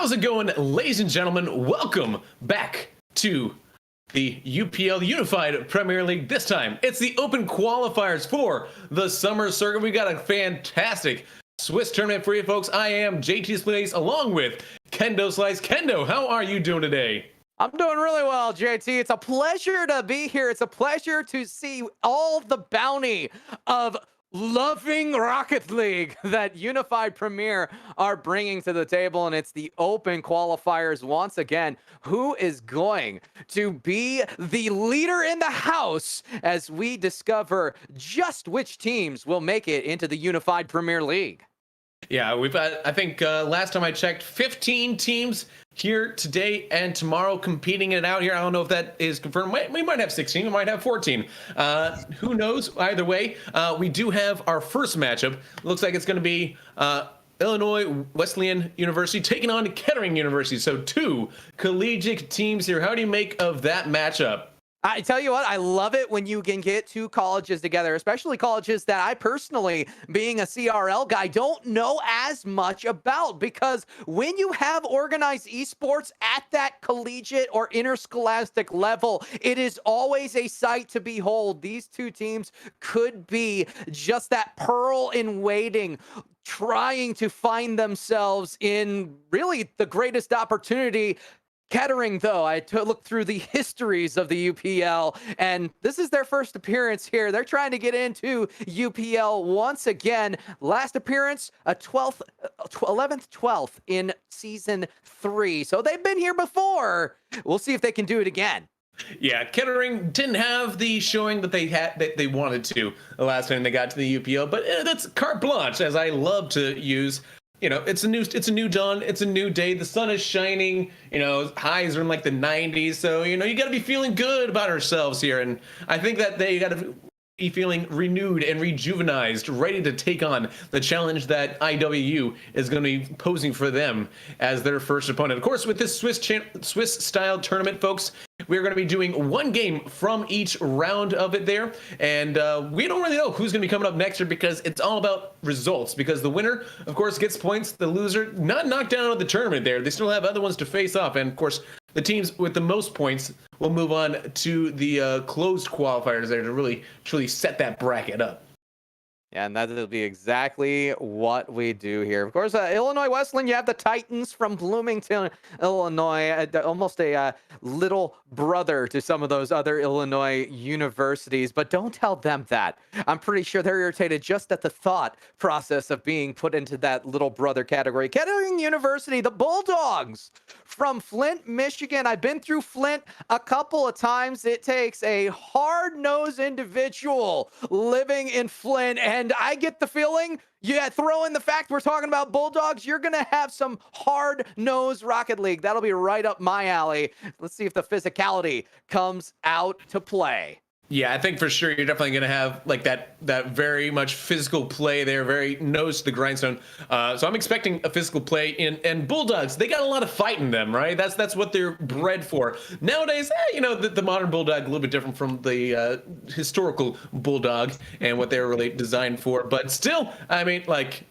How's it going, ladies and gentlemen? Welcome back to the UPL Unified Premier League. This time, it's the open qualifiers for the summer circuit. We got a fantastic Swiss tournament for you folks. I am JT Splice along with Kendo Slice. Kendo, how are you doing today? I'm doing really well, JT. It's a pleasure to be here. It's a pleasure to see all the bounty of loving Rocket League that Unified Premier are bringing to the table, and it's the open qualifiers once again. Who is going to be the leader in the house as we discover just which teams will make it into the Unified Premier League? Yeah, we've had, I think last time I checked, 15 teams here today and tomorrow competing it out here. I don't know if that is confirmed. We might have 16, we might have 14. Who knows? Either way, we do have our first matchup. Looks like it's going to be Illinois Wesleyan University taking on Kettering University. So two collegiate teams here. How do you make of that matchup? I tell you what, I love it when you can get two colleges together, especially colleges that I personally, being a CRL guy, don't know as much about, because when you have organized esports at that collegiate or interscholastic level, it is always a sight to behold. These two teams could be just that pearl in waiting, trying to find themselves in really the greatest opportunity. Kettering, though, I looked through the histories of the UPL, and this is their first appearance here. They're trying to get into UPL once again. Last appearance, a 11th, 12th in Season 3. So they've been here before. We'll see if they can do it again. Yeah, Kettering didn't have the showing that they wanted to the last time they got to the UPL, but that's carte blanche, as I love to use. You know, it's a new dawn, it's a new day. The sun is shining. You know, highs are in like the 90s. So, you know, you got to be feeling good about ourselves here. And I think that they got to be feeling renewed and rejuvenized, ready to take on the challenge that IWU is going to be posing for them as their first opponent. Of course, with this Swiss-style tournament, folks, we're going to be doing one game from each round of it there. And we don't really know who's going to be coming up next year, because it's all about results. Because the winner, of course, gets points. The loser, not knocked down out of the tournament there. They still have other ones to face off. And, of course, the teams with the most points will move on to the closed qualifiers there to really, truly set that bracket up. And that'll be exactly what we do here. Of course, Illinois Wesleyan, you have the Titans from Bloomington, Illinois, almost a little brother to some of those other Illinois universities. But don't tell them that. I'm pretty sure they're irritated just at the thought process of being put into that little brother category. Kettering University, the Bulldogs from Flint, Michigan. I've been through Flint a couple of times. It takes a hard-nosed individual living in Flint, and I get the feeling, throw in the fact we're talking about Bulldogs, you're going to have some hard-nosed Rocket League. That'll be right up my alley. Let's see if the physicality comes out to play. Yeah, I think for sure you're definitely going to have like that very much physical play there, very nose to the grindstone. So I'm expecting a physical play and Bulldogs, they got a lot of fight in them, right? That's what they're bred for. Nowadays, you know, the modern Bulldog a little bit different from the historical Bulldog and what they were really designed for. But still, I mean, like,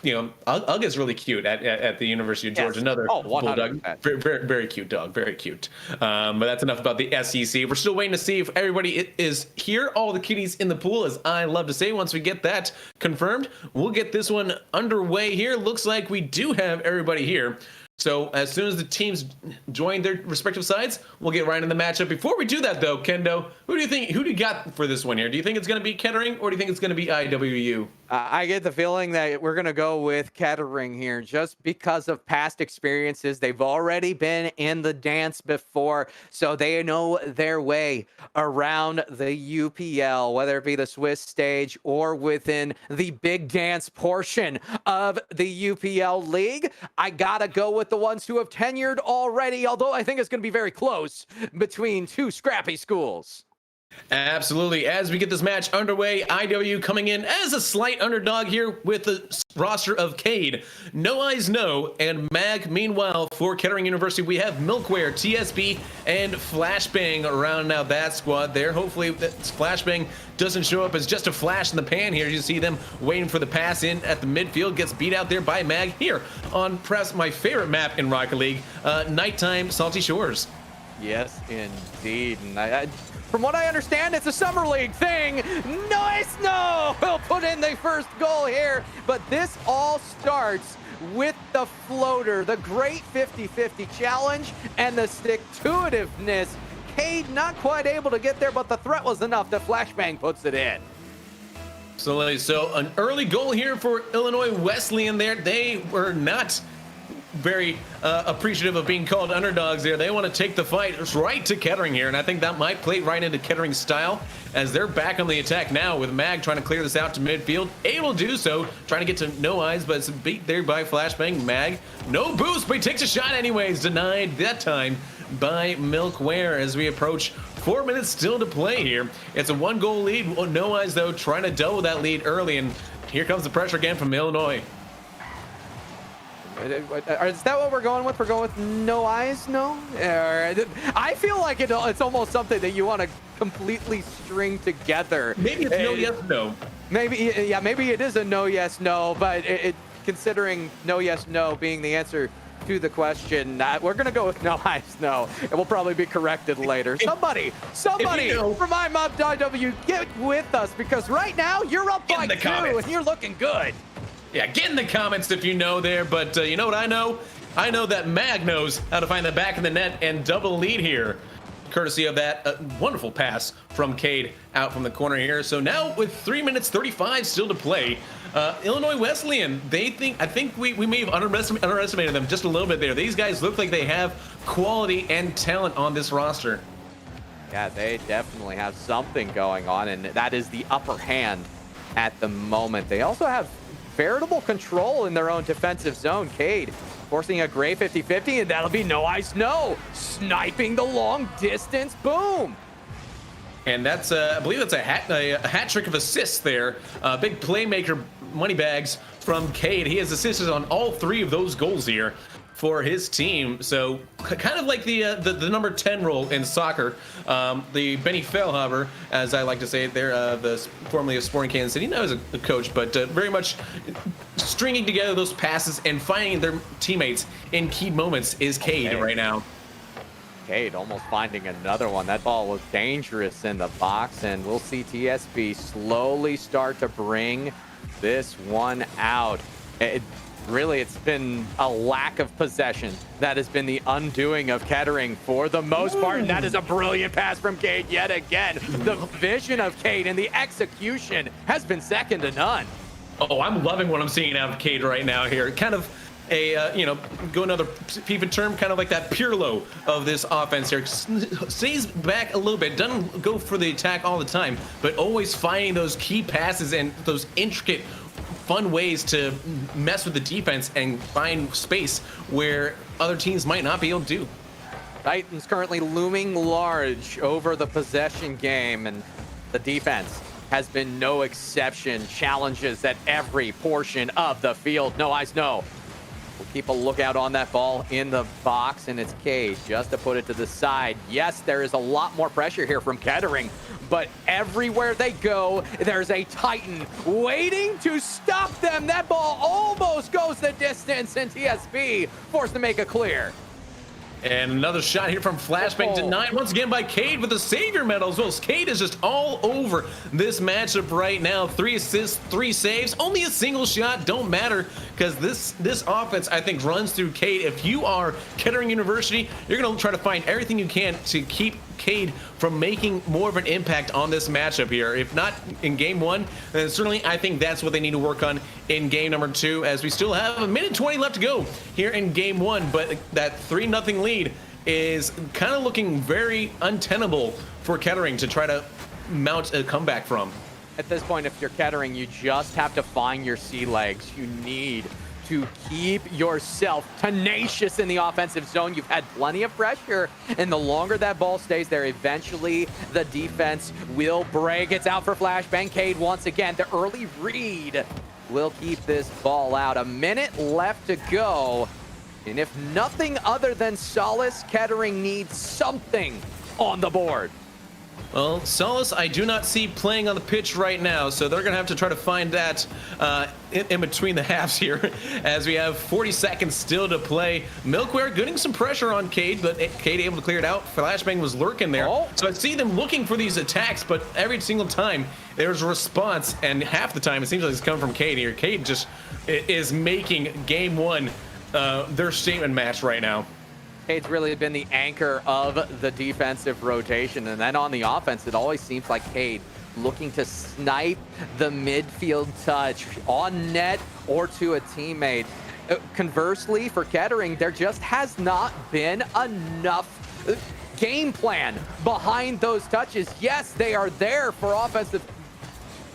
you know, Ugg is really cute at the University of Georgia. Yes. Another Bulldog, very, very cute dog, very cute. But that's enough about the SEC. We're still waiting to see if everybody is here, all the kitties in the pool, as I love to say. Once we get that confirmed, we'll get this one underway here. Looks like we do have everybody here. So as soon as the teams join their respective sides, we'll get right in the matchup. Before we do that, though, Kendo, who do you got for this one here? Do you think it's going to be Kettering, or do you think it's going to be IWU? I get the feeling that we're going to go with Kettering here just because of past experiences. They've already been in the dance before, so they know their way around the UPL, whether it be the Swiss stage or within the big dance portion of the UPL league. I got to go with the ones who have tenured already, although I think it's going to be very close between two scrappy schools. Absolutely. As we get this match underway, IW coming in as a slight underdog here with the roster of Cade, No Eyes No, and Mag. Meanwhile, for Kettering University, we have Milkware, TSB, and Flashbang around now that squad there. Hopefully, that Flashbang doesn't show up as just a flash in the pan here. You see them waiting for the pass in at the midfield. Gets beat out there by Mag here on perhaps my favorite map in Rocket League, Nighttime Salty Shores. Yes, indeed. And from what I understand, it's a summer league thing. Nice, no! We'll put in the first goal here, but this all starts with the floater, the great 50-50 challenge, and the stick-to-itiveness. Cade not quite able to get there, but the threat was enough that Flashbang puts it in. Absolutely. So an early goal here for Illinois Wesleyan there. They were not very appreciative of being called underdogs there. They want to take the fight right to Kettering here, and I think that might play right into Kettering's style as they're back on the attack now with Mag trying to clear this out to midfield. Able to do so, trying to get to No Eyes, but it's beat there by Flashbang. Mag, no boost, but he takes a shot anyways. Denied that time by Milkware as we approach 4 minutes still to play here. It's a 1-goal lead. No Eyes, though, trying to double that lead early, and here comes the pressure again from Illinois. Is that what we're going with? We're going with No Eyes, no? I feel like it's almost something that you want to completely string together. Maybe it's no, yes, no. Maybe, yeah, maybe it is a no, yes, no, but considering no, yes, no being the answer to the question, we're going to go with No Eyes, no. It will probably be corrected later. Somebody from IMUB.W, get with us, because right now you're up by 2 and you're looking good. Yeah, get in the comments if you know there, but you know what I know? I know that Mag knows how to find the back of the net and double lead here, courtesy of that wonderful pass from Cade out from the corner here. So now with 3 minutes 35 still to play, Illinois Wesleyan, I think we may have underestimated them just a little bit there. These guys look like they have quality and talent on this roster. Yeah, they definitely have something going on, and that is the upper hand at the moment. They also have veritable control in their own defensive zone. Cade forcing a great 50-50, and that'll be No Eyes No. Sniping the long distance, boom. And that's, I believe that's a hat trick of assists there. Big playmaker money bags from Cade. He has assisted on all 3 of those goals here for his team. So kind of like the number 10 role in soccer, the Benny Feilhaber, as I like to say it there, formerly of Sporting Kansas City. Now as a coach, but very much stringing together those passes and finding their teammates in key moments is Cade right now. Cade almost finding another one. That ball was dangerous in the box, and we'll see TSB slowly start to bring this one out. Really, it's been a lack of possession that has been the undoing of Kettering for the most part, and that is a brilliant pass from Cade yet again. The vision of Cade and the execution has been second to none. Oh, I'm loving what I'm seeing out of Cade right now here. Kind of a, go another FIFA term, kind of like that Pirlo of this offense here. Stays back a little bit, doesn't go for the attack all the time, but always finding those key passes and those intricate fun ways to mess with the defense and find space where other teams might not be able to do. Titans currently looming large over the possession game, and the defense has been no exception. Challenges at every portion of the field. No Eyes No. We'll keep a lookout on that ball in the box, and it's Cade just to put it to the side. Yes, there is a lot more pressure here from Kettering, but everywhere they go, there's a Titan waiting to stop them. That ball almost goes the distance, and TSB forced to make it clear. And another shot here from Flashbang, denied once again by Cade with the Savior medal as well. Cade is just all over this matchup right now. 3 assists, 3 saves, only a single shot. Don't matter, because this offense, I think, runs through Cade. If you are Kettering University, you're going to try to find everything you can to keep Cade from making more of an impact on this matchup here. If not in game 1, then certainly I think that's what they need to work on in game number 2, as we still have a minute 20 left to go here in game 1. But that 3-0 lead is kind of looking very untenable for Kettering to try to mount a comeback from. At this point, if you're Kettering, you just have to find your sea legs. You need to keep yourself tenacious in the offensive zone. You've had plenty of pressure, and the longer that ball stays there, eventually the defense will break. It's out for flashbang. Cade once again. The early read will keep this ball out. A minute left to go. And if nothing other than Solace, Kettering needs something on the board. Well, Solace, I do not see playing on the pitch right now, so they're going to have to try to find that in between the halves here, as we have 40 seconds still to play. Milkware getting some pressure on Cade, but Cade able to clear it out. Flashbang was lurking there. Oh. So I see them looking for these attacks, but every single time there's a response, and half the time it seems like it's coming from Cade here. Cade just is making game one their statement match right now. Cade's really been the anchor of the defensive rotation. And then on the offense, it always seems like Cade looking to snipe the midfield touch on net or to a teammate. Conversely, for Kettering, there just has not been enough game plan behind those touches. Yes, they are there for offensive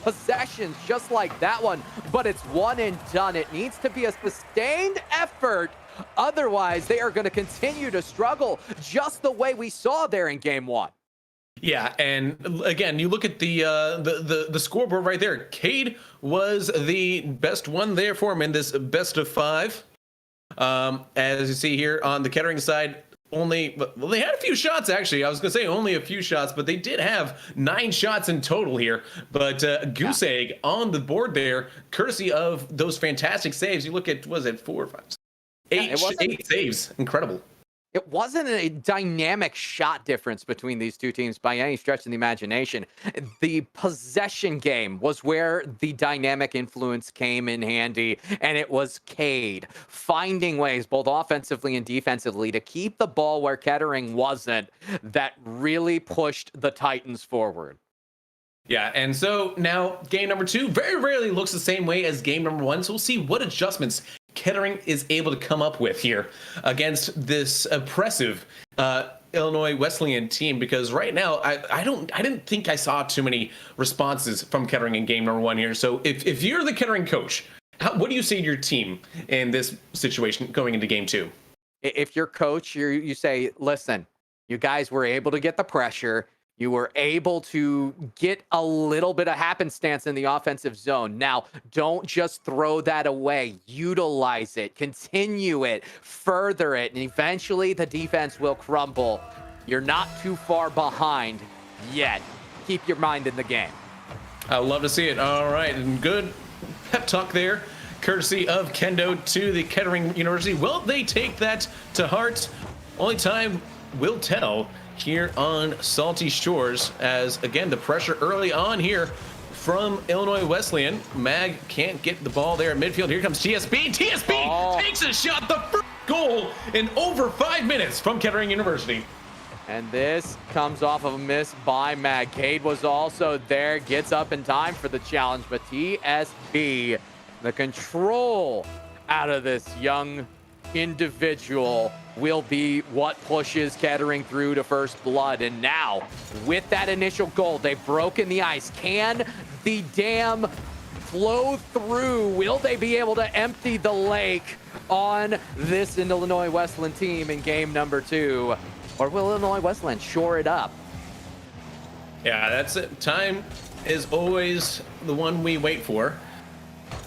possessions just like that one, but it's one and done. It needs to be a sustained effort. Otherwise, they are going to continue to struggle just the way we saw there in game one. Yeah, and again, you look at the scoreboard right there. Cade was the best one there for him in this best of five. As you see here on the Kettering side, they had a few shots actually. I was gonna say only a few shots, but they did have 9 shots in total here. But goose egg on the board there, courtesy of those fantastic saves. You look at, was it 4 or 5? 8 saves. Incredible. It wasn't a dynamic shot difference between these two teams by any stretch of the imagination. The possession game was where the dynamic influence came in handy, and it was Cade finding ways, both offensively and defensively, to keep the ball where Kettering wasn't, that really pushed the Titans forward. Yeah, and so now game number 2 very rarely looks the same way as game number 1, so we'll see what adjustments Kettering is able to come up with here against this oppressive Illinois Wesleyan team, because right now I didn't think I saw too many responses from Kettering in game number 1 here. So if you're the Kettering coach, what do you say to your team in this situation going into game 2? If you're coach, you say, listen, you guys were able to get the pressure. You were able to get a little bit of happenstance in the offensive zone. Now, don't just throw that away. Utilize it, continue it, further it, and eventually the defense will crumble. You're not too far behind yet. Keep your mind in the game. I'd love to see it. All right, and good pep talk there, courtesy of Kendo to the Kettering University. Will they take that to heart? Only time will tell here on Salty Shores, as again the pressure early on here from Illinois Wesleyan. Mag can't get the ball there at midfield. Here comes TSB. TSB takes a shot, the first goal in over 5 minutes from Kettering University. And this comes off of a miss by Mag. Cade was also there, gets up in time for the challenge, but TSB, the control out of this young individual will be what pushes Kettering through to first blood. And now, with that initial goal, they've broken the ice. Can the dam flow through? Will they be able to empty the lake on this Illinois Wesleyan team in game number 2? Or will Illinois Wesleyan shore it up? Yeah, that's it. Time is always the one we wait for.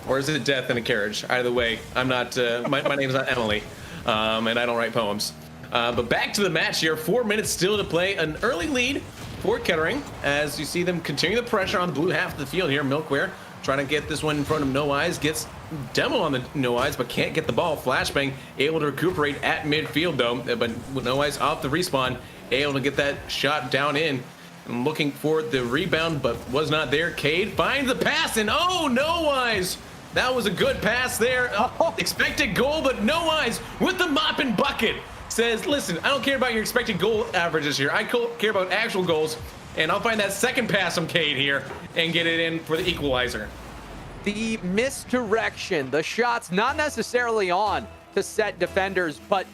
Or is it death in a carriage? Either way, I'm not, my name is not Emily, and I don't write poems. But back to the match here. 4 minutes still to play. An early lead for Kettering, as you see them continue the pressure on the blue half of the field here. Milkware trying to get this one in front of No Eyes. Gets demo on the No Eyes, but can't get the ball. Flashbang able to recuperate at midfield, though. But No Eyes off the respawn, able to get that shot down in. And looking for the rebound, but was not there. Cade finds the pass, and oh, No Eyes! That was a good pass there. Expected goal, but No Eyes with the mop and bucket says, listen, I don't care about your expected goal averages here. I care about actual goals, and I'll find that second pass from Cade here and get it in for the equalizer. The misdirection, the shots not necessarily on to set defenders, but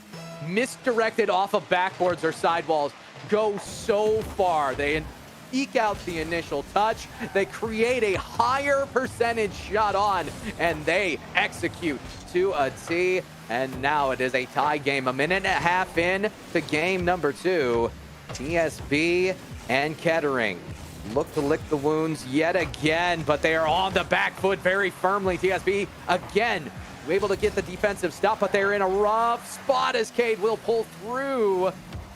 misdirected off of backboards or sidewalls go so far. They eke out the initial touch. They create a higher percentage shot on, and they execute to a T. And now it is a tie game. A minute and a half in to game number 2. TSB and Kettering look to lick the wounds yet again, but they are on the back foot very firmly. TSB again able to get the defensive stop, but they're in a rough spot as Cade will pull through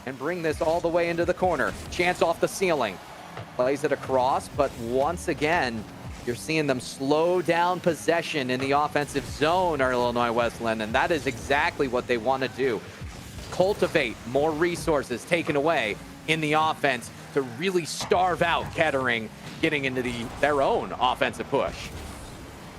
and bring this all the way into the corner. Chance off the ceiling. Plays it across, but once again, you're seeing them slow down possession in the offensive zone, Illinois Wesleyan, and that is exactly what they want to do. Cultivate more resources taken away in the offense to really starve out Kettering getting into their own offensive push.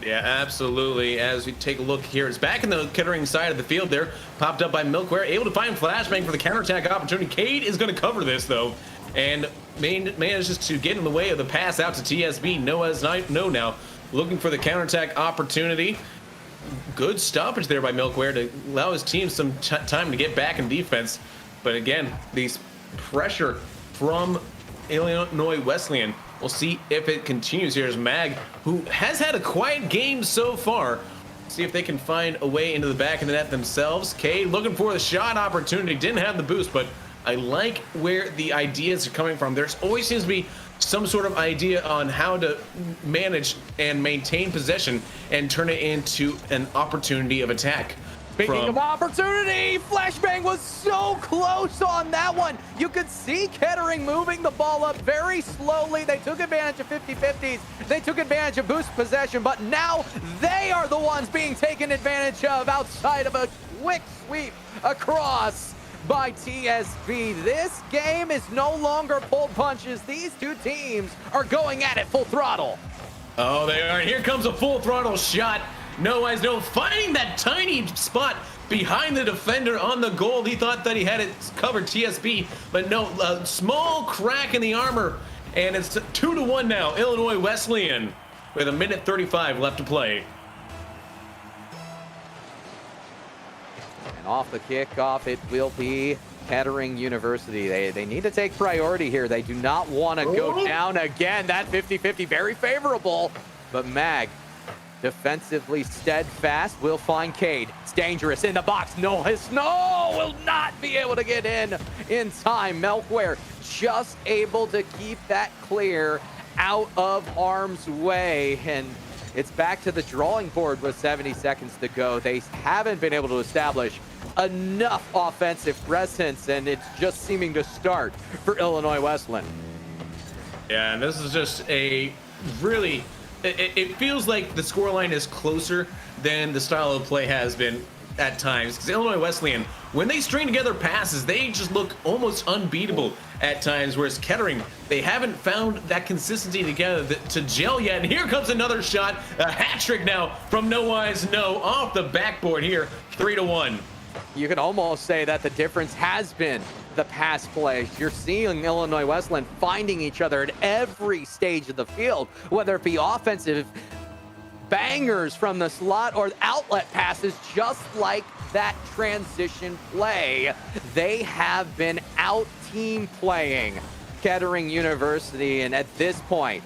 Yeah, absolutely. As we take a look here, it's back in the Kettering side of the field there. Popped up by Milkware, able to find Flashbang for the counterattack opportunity. Cade is going to cover this, though, and manages to get in the way of the pass out to TSB. Noah's no now. Looking for the counterattack opportunity. Good stoppage there by Milkware to allow his team some time to get back in defense. But again, these pressure from Illinois Wesleyan. We'll see if it continues. Here's Mag, who has had a quiet game so far. See if they can find a way into the back of the net themselves. Cade looking for the shot opportunity. Didn't have the boost, but I like where the ideas are coming from. There's always seems to be some sort of idea on how to manage and maintain possession and turn it into an opportunity of attack. Speaking of opportunity, Flashbang was so close on that one. You could see Kettering moving the ball up very slowly. They took advantage of 50-50s. They took advantage of boost possession, but now they are the ones being taken advantage of outside of a quick sweep across by TSB. This game is no longer pulled punches. These two teams are going at it full throttle. Oh, they are. Here comes a full throttle shot. No eyes, no, finding that tiny spot behind the defender on the goal. He thought that he had it covered, TSB, but no, a small crack in the armor, and it's 2-1 now. Illinois Wesleyan with a minute 35 left to play. And off the kickoff, it will be Kettering University. They need to take priority here. They do not want to go down again. That 50-50, very favorable, but Mag, defensively steadfast, will find Cade. It's dangerous in the box. No, his Snow will not be able to get in time. Milkware just able to keep that clear out of harm's way. And it's back to the drawing board with 70 seconds to go. They haven't been able to establish enough offensive presence, and it's just seeming to start for Illinois Wesleyan. Yeah, and this is just a really... It feels like the scoreline is closer than the style of play has been at times. Because Illinois Wesleyan, when they string together passes, they just look almost unbeatable at times. Whereas Kettering, they haven't found that consistency together to gel yet. And here comes another shot, a hat trick now from No Eyes No off the backboard here, 3-1. You can almost say that the difference has been the pass plays. You're seeing Illinois Wesleyan finding each other at every stage of the field, whether it be offensive bangers from the slot or outlet passes, just like that transition play. They have been out team playing Kettering University, and at this point,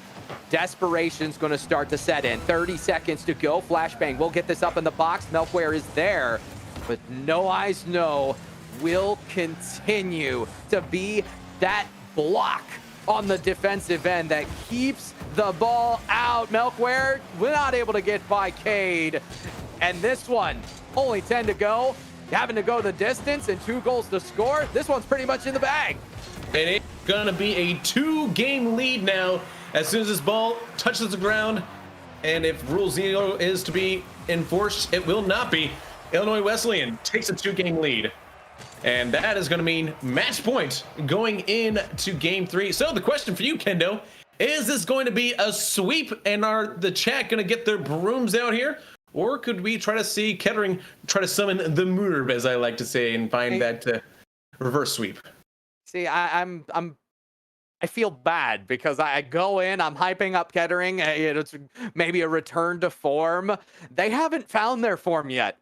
desperation's going to start to set in. 30 seconds to go. Flashbang will get this up in the box. Milkware is there, but No Eyes No will continue to be that block on the defensive end that keeps the ball out. Milkware, we're not able to get by Cade. And this one, only 10 to go. Having to go the distance and 2 goals to score. This one's pretty much in the bag. And it's going to be a 2-game lead now as soon as this ball touches the ground. And if Rule 0 is to be enforced, it will not be. Illinois Wesleyan takes a 2-game lead. And that is going to mean match point going into game 3. So the question for you, Kendo, is this going to be a sweep? And are the chat going to get their brooms out here? Or could we try to see Kettering try to summon the Murb, as I like to say, and find that reverse sweep? See, I feel bad because I go in, I'm hyping up Kettering. It's maybe a return to form. They haven't found their form yet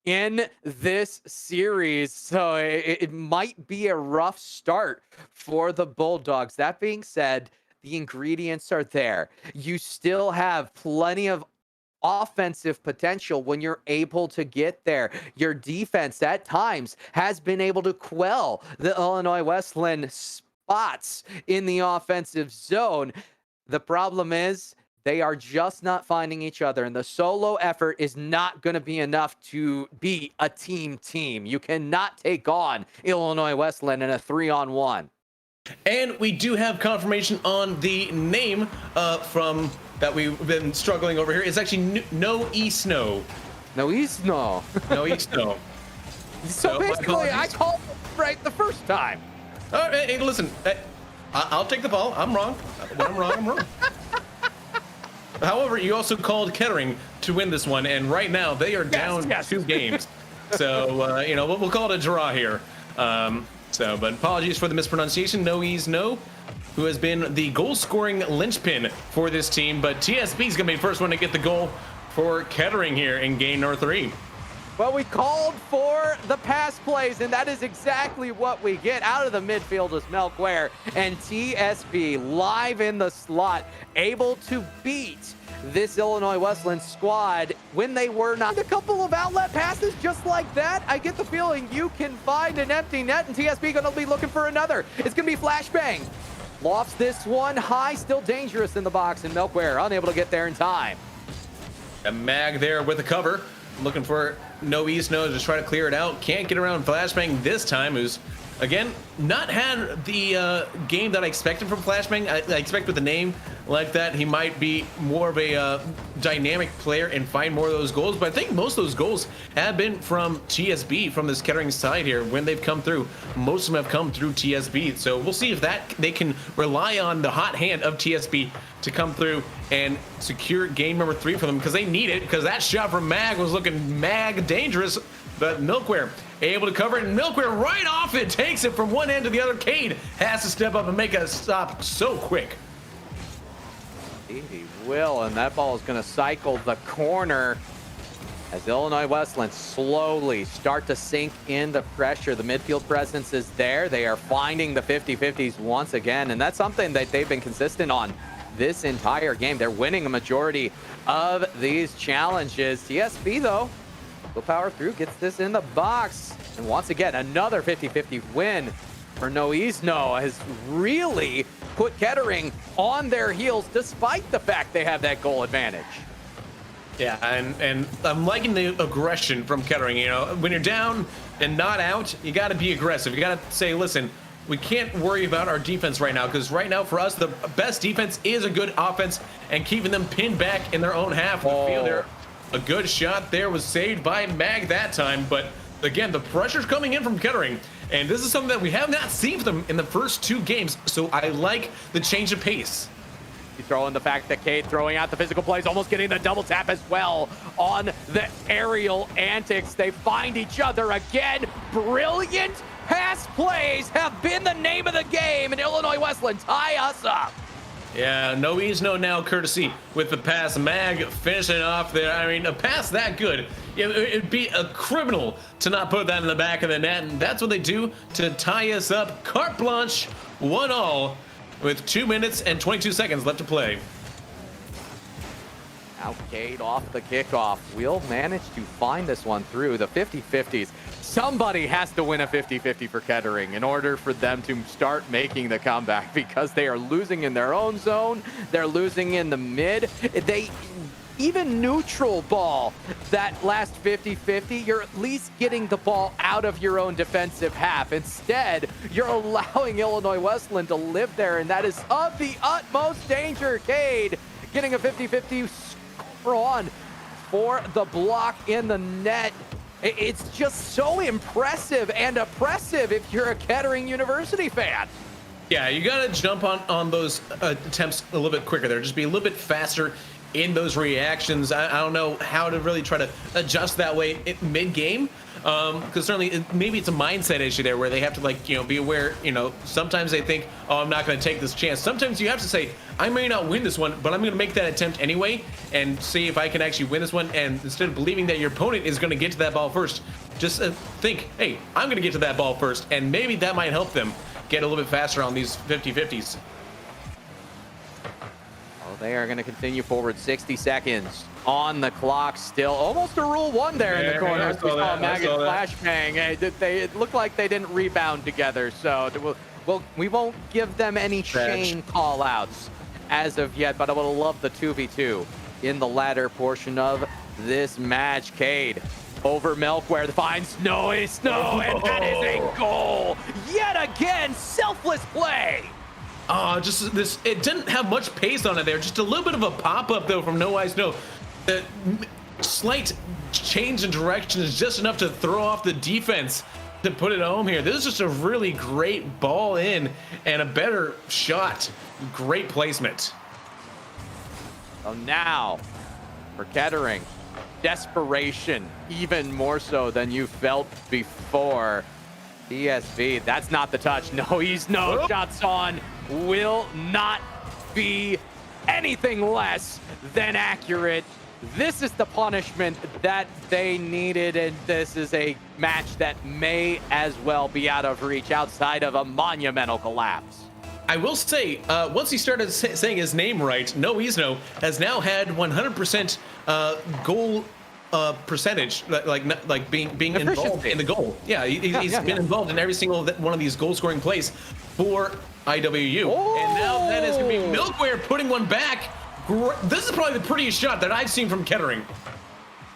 in this series, so it might be a rough start for the Bulldogs. That being said, The ingredients are there. You still have plenty of offensive potential when you're able to get there. Your defense at times has been able to quell the Illinois Wesleyan spots in the offensive zone. The problem is they are just not finding each other, and the solo effort is not going to be enough to be a team. You cannot take on Illinois Wesleyan in a 3-on-1. And we do have confirmation on the name from that we've been struggling over here. It's actually No E Snow. No, he's no. No E Snow. So basically, I called it right the first time. All right, hey, listen, I'll take the ball. I'm wrong. When I'm wrong, I'm wrong. However, you also called Kettering to win this one, and right now they are down 2 games. So, you know, we'll call it a draw here. But apologies for the mispronunciation. No E's No, who has been the goal-scoring linchpin for this team, but TSB is going to be the first one to get the goal for Kettering here in game number 3. Well, we called for the pass plays, and that is exactly what we get. Out of the midfield is Melkware, and TSB live in the slot, able to beat this Illinois Wesleyan squad when they were not. A couple of outlet passes just like that. I get the feeling you can find an empty net, and TSB going to be looking for another. It's going to be flashbang. Lofts this one high, still dangerous in the box, and Melkware unable to get there in time. A mag there with the cover, looking for No East No to try to clear it out. Can't get around Flashbang this time, who's again not had the game that I expected from Flashbang. I expect with a name like that he might be more of a dynamic player and find more of those goals, but I think most of those goals have been from TSB, from this Kettering side here. When they've come through, most of them have come through TSB, so we'll see if that they can rely on the hot hand of TSB to come through and secure game number 3 for them, because they need it, because that shot from Mag was looking mag dangerous, but Milkware able to cover it, and Milkware right off it, takes it from one end to the other. Cade has to step up and make a stop so quick. He will, and that ball is going to cycle the corner as Illinois Wesleyan slowly start to sink in the pressure. The midfield presence is there. They are finding the 50-50s once again, and that's something that they've been consistent on this entire game. They're winning a majority of these challenges. TSB, though, will power through, gets this in the box, and once again, another 50-50 win for Noizno has really put Kettering on their heels, despite the fact they have that goal advantage. Yeah, and I'm liking the aggression from Kettering. You know, when you're down and not out, you got to be aggressive. You got to say, listen, we can't worry about our defense right now, because right now for us, the best defense is a good offense and keeping them pinned back in their own half of the field there. A good shot there was saved by Mag that time, but again, the pressure's coming in from Kettering, and this is something that we have not seen from them in the first 2 games, so I like the change of pace. You throw in the fact that Cade throwing out the physical plays, almost getting the double tap as well on the aerial antics. They find each other again. Brilliant pass plays have been the name of the game, and Illinois Wesleyan tie us up. Yeah, no ease, no now courtesy with the pass. Mag finishing off there. I mean, a pass that good, it'd be a criminal to not put that in the back of the net, and that's what they do to tie us up. Carte blanche, 1-1 with 2 minutes and 22 seconds left to play. Now Cade off the kickoff will manage to find this one through the 50-50s. Somebody has to win a 50-50 for Kettering in order for them to start making the comeback, because they are losing in their own zone. They're losing in the mid. They even neutral ball that last 50-50, you're at least getting the ball out of your own defensive half. Instead, you're allowing Illinois Wesleyan to live there, and that is of the utmost danger. Cade getting a 50-50 score on for the block in the net. It's just so impressive and oppressive if you're a Kettering University fan. Yeah, you got to jump on those attempts a little bit quicker there. Just be a little bit faster in those reactions. I don't know how to really try to adjust that way mid-game, because certainly maybe it's a mindset issue there where they have to, like, you know, be aware. You know, sometimes they think, oh, I'm not going to take this chance. Sometimes you have to say, I may not win this one, but I'm going to make that attempt anyway and see if I can actually win this one. And instead of believing that your opponent is going to get to that ball first, just think, hey, I'm going to get to that ball first, and maybe that might help them get a little bit faster on these 50-50s. They are going to continue forward. 60 seconds on the clock still. Almost a rule one there in the corner. We saw Maggot flashbang. It looked like they didn't rebound together, so we won't give them any chain call outs as of yet, but I would love the 2v2 in the latter portion of this match. Cade over Milkware finds Snow, and that is a goal yet again. Selfless play. Just this, it didn't have much pace on it there. Just a little bit of a pop-up though from No Eyes No. The slight change in direction is just enough to throw off the defense to put it home here. This is just a really great ball in and a better shot. Great placement. So now for Kettering, desperation even more so than you felt before. TSB, that's not the touch. No, he's no shots on. Will not be anything less than accurate. This is the punishment that they needed, and this is a match that may as well be out of reach outside of a monumental collapse. I will say, once he started saying his name right, No Isno has now had 100% goal percentage, like being involved in the goal. Yeah, he's been involved in every single one of these goal-scoring plays for IWU. And now that is going to be Milkware putting one back. This is probably the prettiest shot that I've seen from Kettering.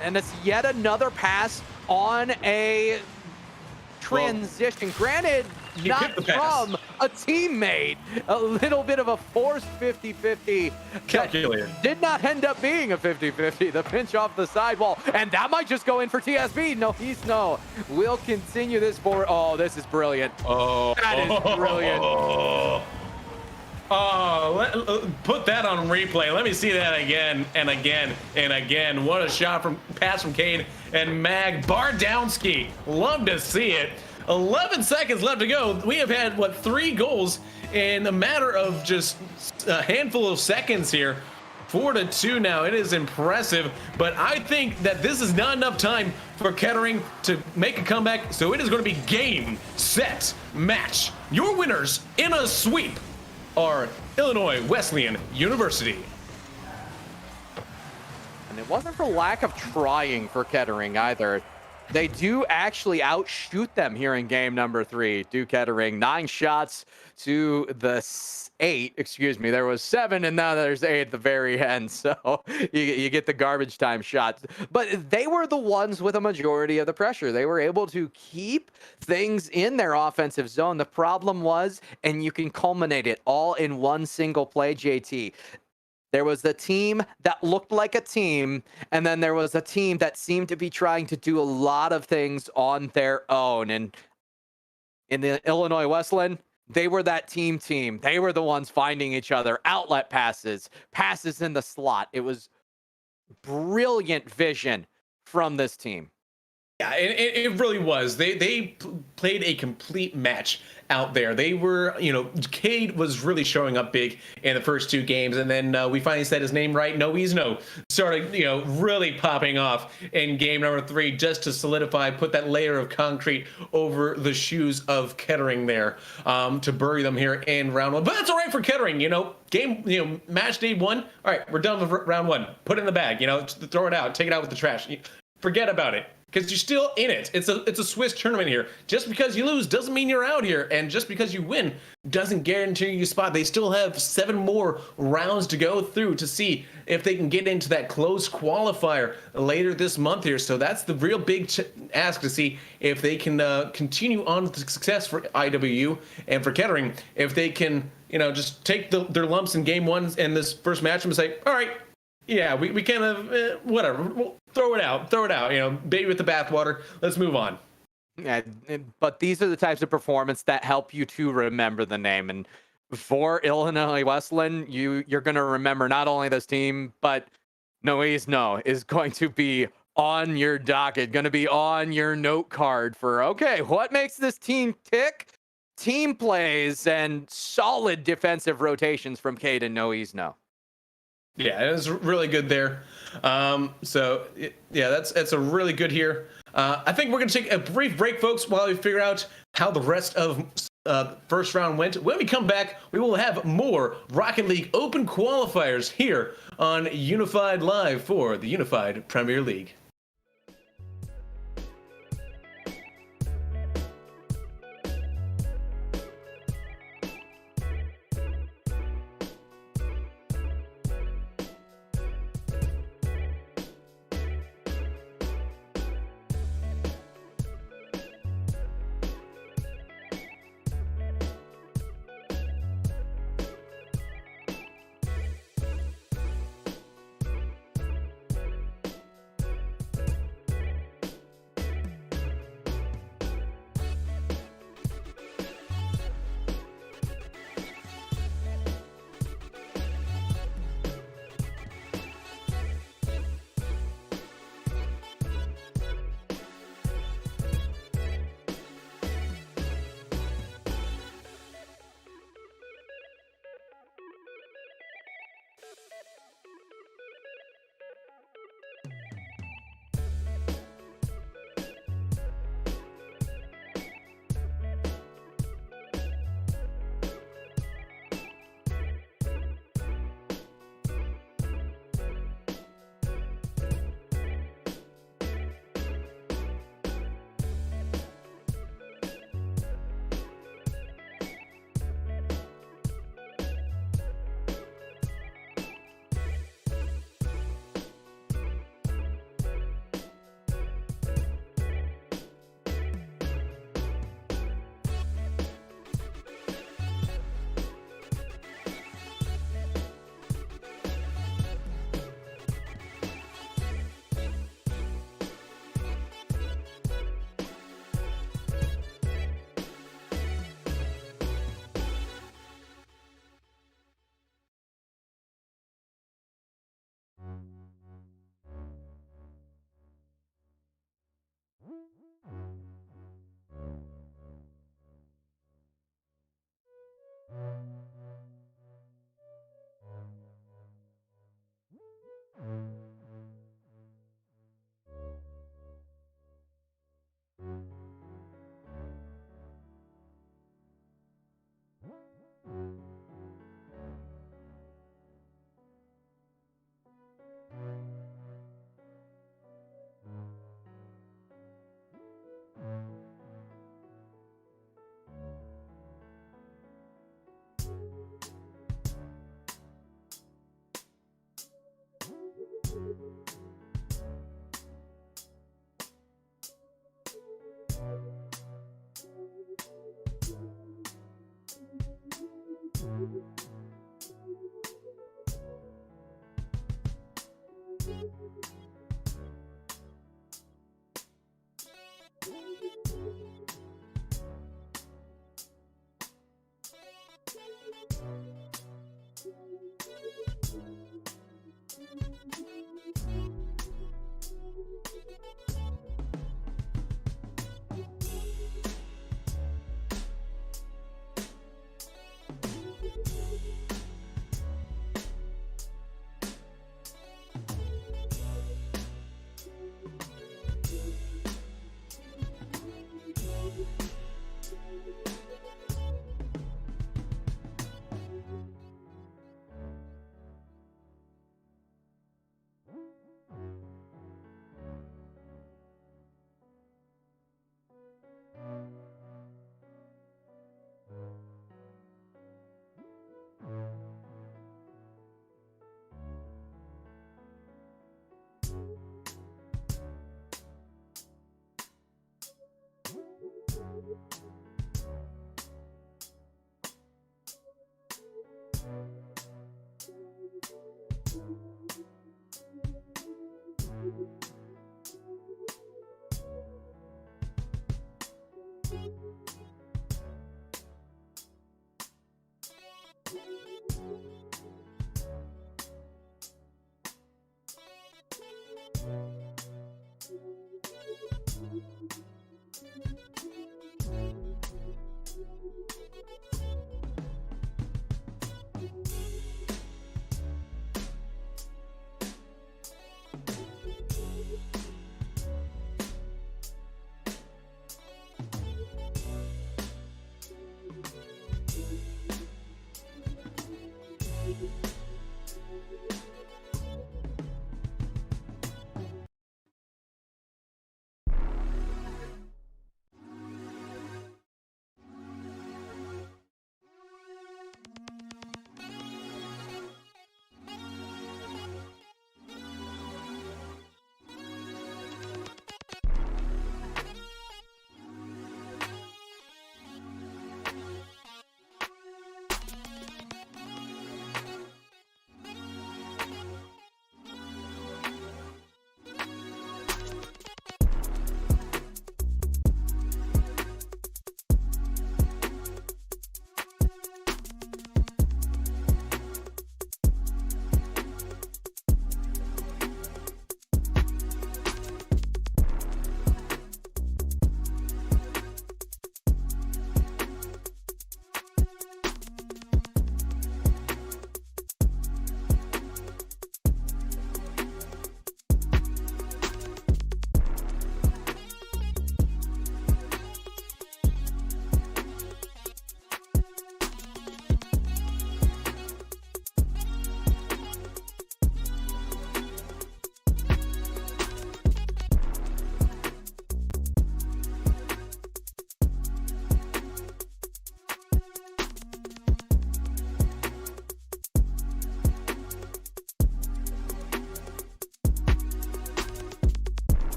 And it's yet another pass on a transition. Granted, not from a teammate. A little bit of a forced 50-50. Calculator. Did not end up being a 50-50. The pinch off the sidewall. And that might just go in for TSB. No, we'll continue this forward. Oh, this is brilliant. Oh. That is brilliant. Oh, put that on replay. Let me see that again and again and again. What a shot from pass from Cade and Mag Bardowski. Love to see it. 11 seconds left to go. We have had, what, 3 goals in a matter of just a handful of seconds here. 4-2 now. It is impressive, but I think that this is not enough time for Kettering to make a comeback, so it is going to be game, set, match. Your winners in a sweep are Illinois Wesleyan University. And it wasn't for lack of trying for Kettering either. They do actually outshoot them here in game number 3. Do Kettering 9 shots to the 8. Excuse me. There was 7, and now there's 8 at the very end. So you get the garbage time shots. But they were the ones with a majority of the pressure. They were able to keep things in their offensive zone. The problem was, and you can culminate it all in one single play, JT. There was the team that looked like a team, and then there was a team that seemed to be trying to do a lot of things on their own. And in the Illinois Wesleyan, they were that team. They were the ones finding each other, outlet passes in the slot. It was brilliant vision from this team. Yeah, it really was. They played a complete match out there. They were, Cade was really showing up big in the first 2 games, and then we finally said his name right. No Isno started, really popping off in game number 3 just to solidify, put that layer of concrete over the shoes of Kettering there to bury them here in round 1. But that's all right for Kettering, match day 1. All right, we're done with round 1. Put it in the bag, throw it out, take it out with the trash. Forget about it. Because you're still in it. It's a Swiss tournament here. Just because you lose doesn't mean you're out here. And just because you win doesn't guarantee you a spot. They still have 7 more rounds to go through to see if they can get into that close qualifier later this month here. So that's the real big ask, to see if they can continue on with the success for IWU and for Kettering. If they can, just take their lumps in game 1 and this first match and say, all right, yeah, we kind of, whatever, we'll throw it out, baby with the bathwater, let's move on. Yeah, but these are the types of performance that help you to remember the name. And for Illinois Wesleyan, you're going to remember not only this team, but No Isno is going to be on your docket, going to be on your note card for, okay, what makes this team tick? Team plays and solid defensive rotations from Cade and No Isno. Yeah, it was really good there. That's a really good here. I think we're going to take a brief break, folks, while we figure out how the rest of first round went. When we come back, we will have more Rocket League Open qualifiers here on Unified Live for the Unified Premier League.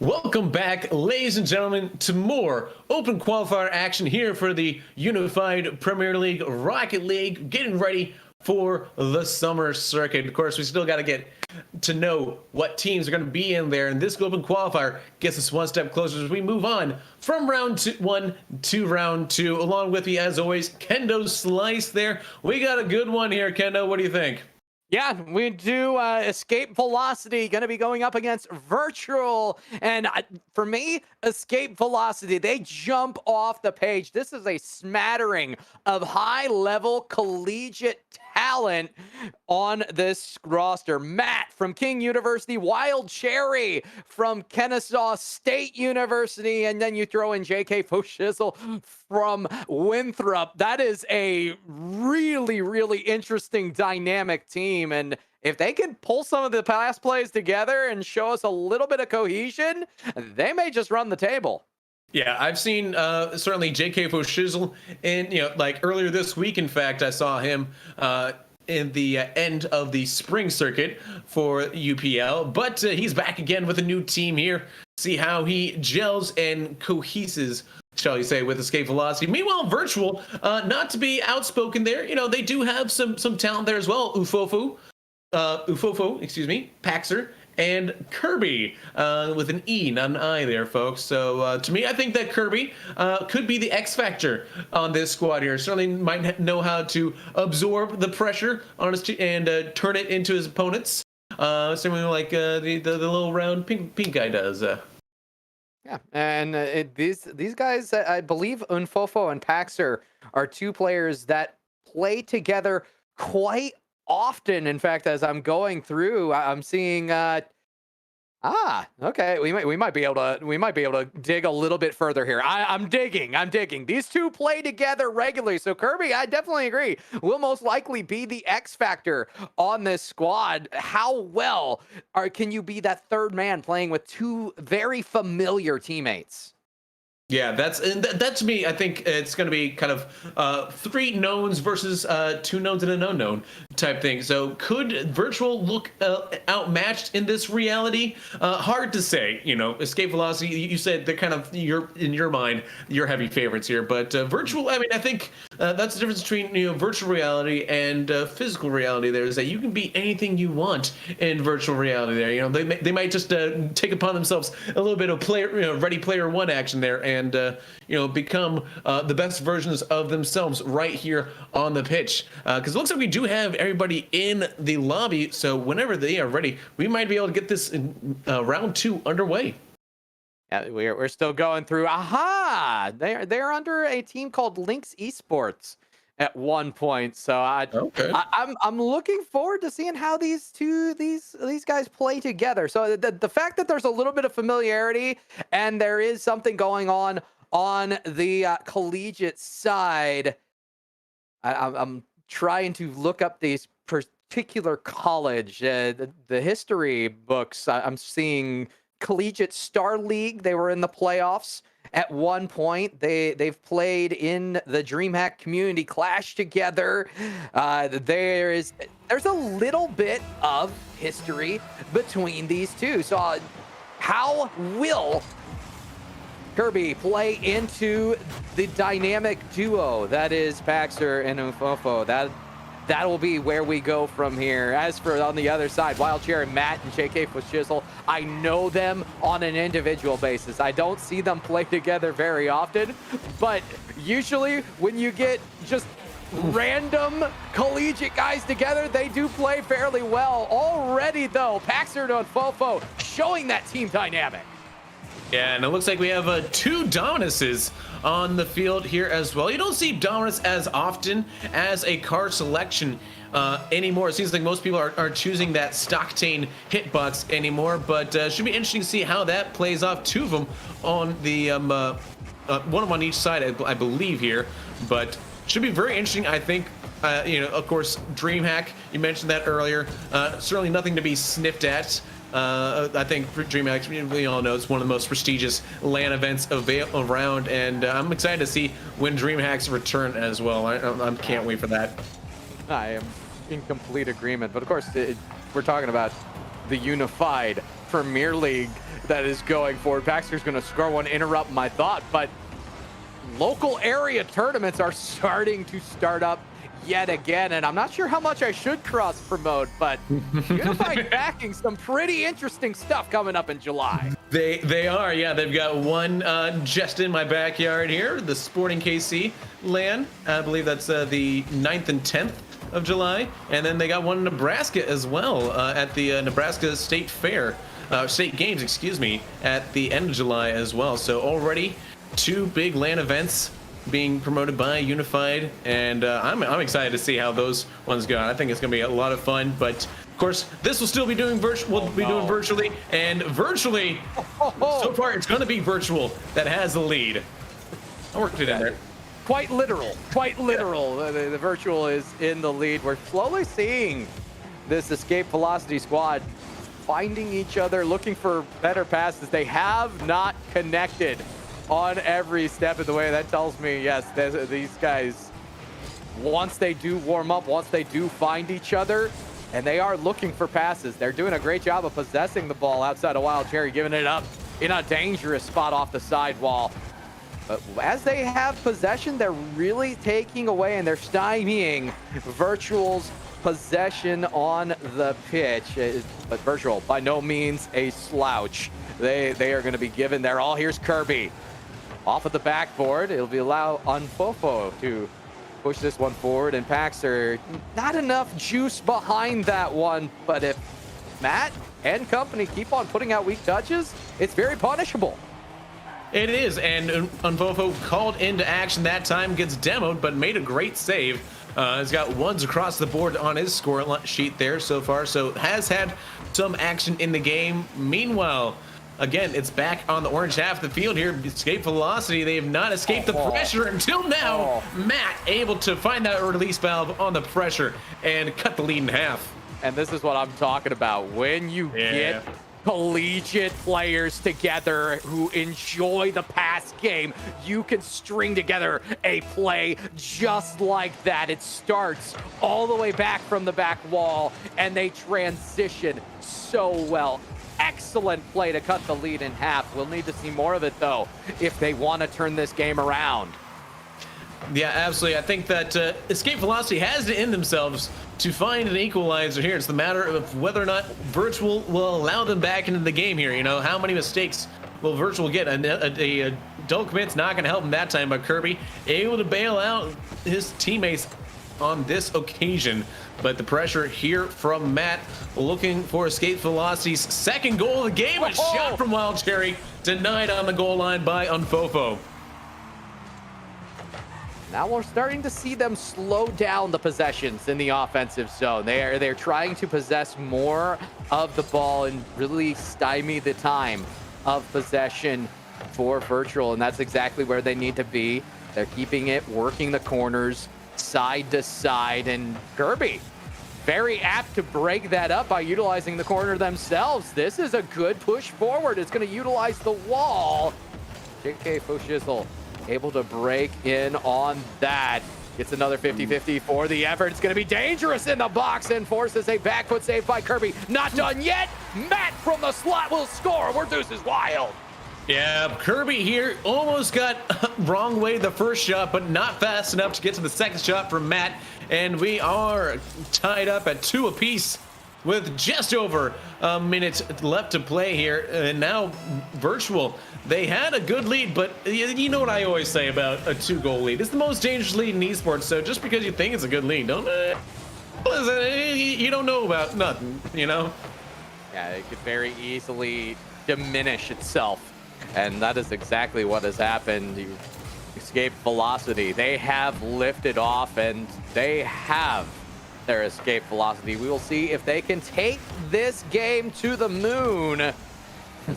Welcome back, ladies and gentlemen, to more open qualifier action here for the Unified Premier League Rocket League, getting ready for the summer circuit. Of course, we still got to get to know what teams are going to be in there, and this open qualifier gets us one step closer as we move on from one to round two. Along with me, as always, Kendo Slice there. We got a good one here, Kendo. What do you think? Yeah, we do. Escape Velocity going to be going up against Virtual. And for me, Escape Velocity, they jump off the page. This is a smattering of high-level collegiate talent on this roster. Matt from King University, Wild Cherry from Kennesaw State University, and then you throw in JK Foshizzle from Winthrop. That is a really, really interesting dynamic team. And if they can pull some of the pass plays together and show us a little bit of cohesion, they may just run the table. Yeah, I've seen certainly JK Foshizzle, and like earlier this week, in fact, I saw him in the end of the spring circuit for UPL, but he's back again with a new team here. See how he gels and coheses, shall you say, with Escape Velocity. Meanwhile, Virtual, not to be outspoken there, they do have some talent there as well. Ufofo, Paxer, and Kirby, with an E, not an I there, folks. So to me, I think that Kirby could be the X factor on this squad here. Certainly might know how to absorb the pressure on his and turn it into his opponents. Similarly like the little round pink guy does. Yeah, and these guys, I believe Unfofo and Paxer are two players that play together quite often. In fact, as I'm going through, I'm seeing okay, we might be able to dig a little bit further here. I'm digging. These two play together regularly, so Kirby, I definitely agree, will most likely be the X factor on this squad. How well can you be that third man playing with two very familiar teammates? Yeah, that to me, I think it's going to be kind of three knowns versus two knowns and an unknown type thing. So could Virtual look outmatched in this reality? Hard to say. Escape Velocity, you said they're kind of, in your mind, your heavy favorites here. But Virtual, I mean, I think that's the difference between virtual reality and physical reality. There is that you can be anything you want in virtual reality. There, they might just take upon themselves a little bit of Ready Player One action there, and become the best versions of themselves right here on the pitch. Because it looks like we do have everybody in the lobby, so whenever they are ready, we might be able to get this in, round two underway. Yeah, we're still going through. Aha! They're under a team called Lynx Esports at one point. So I'm looking forward to seeing how these guys play together. So the fact that there's a little bit of familiarity and there is something going on the collegiate side, I'm trying to look up these particular college, the history books. I'm seeing Collegiate Star League. They were in the playoffs at one point. They've played in the DreamHack Community Clash together. There's a little bit of history between these two. So how will Kirby play into the dynamic duo that is Paxer and Unfofo? That will be where we go from here. As for on the other side, Wild Cherry, Matt, and JK Foshizzle, I know them on an individual basis. I don't see them play together very often, but usually when you get just random collegiate guys together, they do play fairly well. Already, though, Paxer and Unfofo showing that team dynamic. Yeah, and it looks like we have two Dominuses on the field here as well. You don't see Dominus as often as a card selection anymore. It seems like most people are choosing that Stocktane hitbox anymore, but should be interesting to see how that plays off. Two of them on the one of them on each side, I believe here, but should be very interesting. I think of course, DreamHack, you mentioned that earlier, certainly nothing to be sniffed at. I think DreamHack, we all know, it's one of the most prestigious LAN events around, and I'm excited to see when DreamHack's return as well. I can't wait for that. I am in complete agreement, but of course, we're talking about the unified Premier League that is going forward. Paxter's going to score one, interrupt my thought, but local area tournaments are starting to start up yet again, and I'm not sure how much I should cross promote, but Unified backing some pretty interesting stuff coming up in July. They are, yeah. They've got one just in my backyard here, the Sporting KC LAN. I believe that's the 9th and 10th of July, and then they got one in Nebraska as well at the Nebraska State Fair, State Games, excuse me, at the end of July as well. So already 2 big LAN events being promoted by Unified, and I'm excited to see how those ones go. I think it's going to be a lot of fun, but of course this will still be doing doing virtually, and virtually so far it's going to be virtual that has the lead. I worked it in there. Quite literal. The virtual is in the lead. We're slowly seeing this Escape Velocity squad finding each other, looking for better passes. They have not connected on every step of the way. That tells me, yes, these guys, once they do warm up, once they do find each other, and they are looking for passes, they're doing a great job of possessing the ball outside of Wild Cherry, giving it up in a dangerous spot off the sidewall. But as they have possession, they're really taking away and they're stymieing Virtual's possession on the pitch. But Virtual, by no means a slouch. They are going to be given their all. Here's Kirby. Off of the backboard, it'll be allow Unfofo to push this one forward, and Paxter, not enough juice behind that one, but if Matt and company keep on putting out weak touches, it's very punishable. It is, and Unfofo called into action that time, gets demoed, but made a great save. He's got ones across the board on his score sheet there so far, so has had some action in the game. Meanwhile, again, it's back on the orange half of the field here. Escape Velocity, they have not escaped the pressure until now. Matt able to find that release valve on the pressure and cut the lead in half. And this is what I'm talking about. When you get collegiate players together who enjoy the pass game, you can string together a play just like that. It starts all the way back from the back wall, and they transition so well. Excellent play to cut the lead in half. We'll need to see more of it, though, if they want to turn this game around. Yeah, absolutely. I think that Escape Velocity has to end themselves to find an equalizer here. It's the matter of whether or not Virtual will allow them back into the game here. You know, how many mistakes will Virtual get? A double commit's not going to help him that time, but Kirby able to bail out his teammates on this occasion. But the pressure here from Matt, looking for Escape Velocity's second goal of the game. A shot from Wild Cherry, denied on the goal line by Unfofo. Now we're starting to see them slow down the possessions in the offensive zone. They're trying to possess more of the ball and really stymie the time of possession for Virtual, and that's exactly where they need to be. They're keeping it, working the corners, side to side, and Kirby very apt to break that up by utilizing the corner themselves. This is a good push forward. It's going to utilize the wall. JK Foshizzle able to break in on that. Gets another 50-50 for the effort. It's going to be dangerous in the box and forces a back foot save by Kirby. Not done yet. Matt from the slot will score. We're deuces wild. Yeah, Kirby here almost got wrong way the first shot, but not fast enough to get to the second shot from Matt. And we are tied up at 2 apiece with just over a minute left to play here. And now Virtual, they had a good lead, but you know what I always say about a 2-goal lead. It's the most dangerous lead in esports, so just because you think it's a good lead, you don't know about nothing, you know? Yeah, it could very easily diminish itself. And that is exactly what has happened. You Escape Velocity, they have lifted off, and they have their Escape Velocity. We will see if they can take this game to the moon as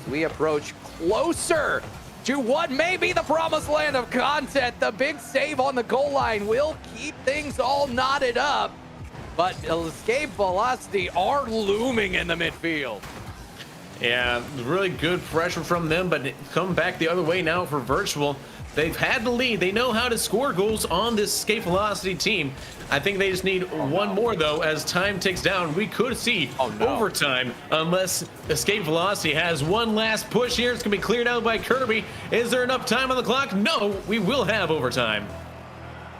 we approach closer to what may be the promised land of content. The big save on the goal line will keep things all knotted up, but Escape Velocity are looming in the midfield. Yeah, really good pressure from them, but come back the other way now for Virtual. They've had the lead. They know how to score goals on this escape velocity team. I think they just need one more, though, as time ticks down. We could see overtime unless escape velocity has one last push here. It's going to be cleared out by Kirby. Is there enough time on the clock? No, we will have overtime.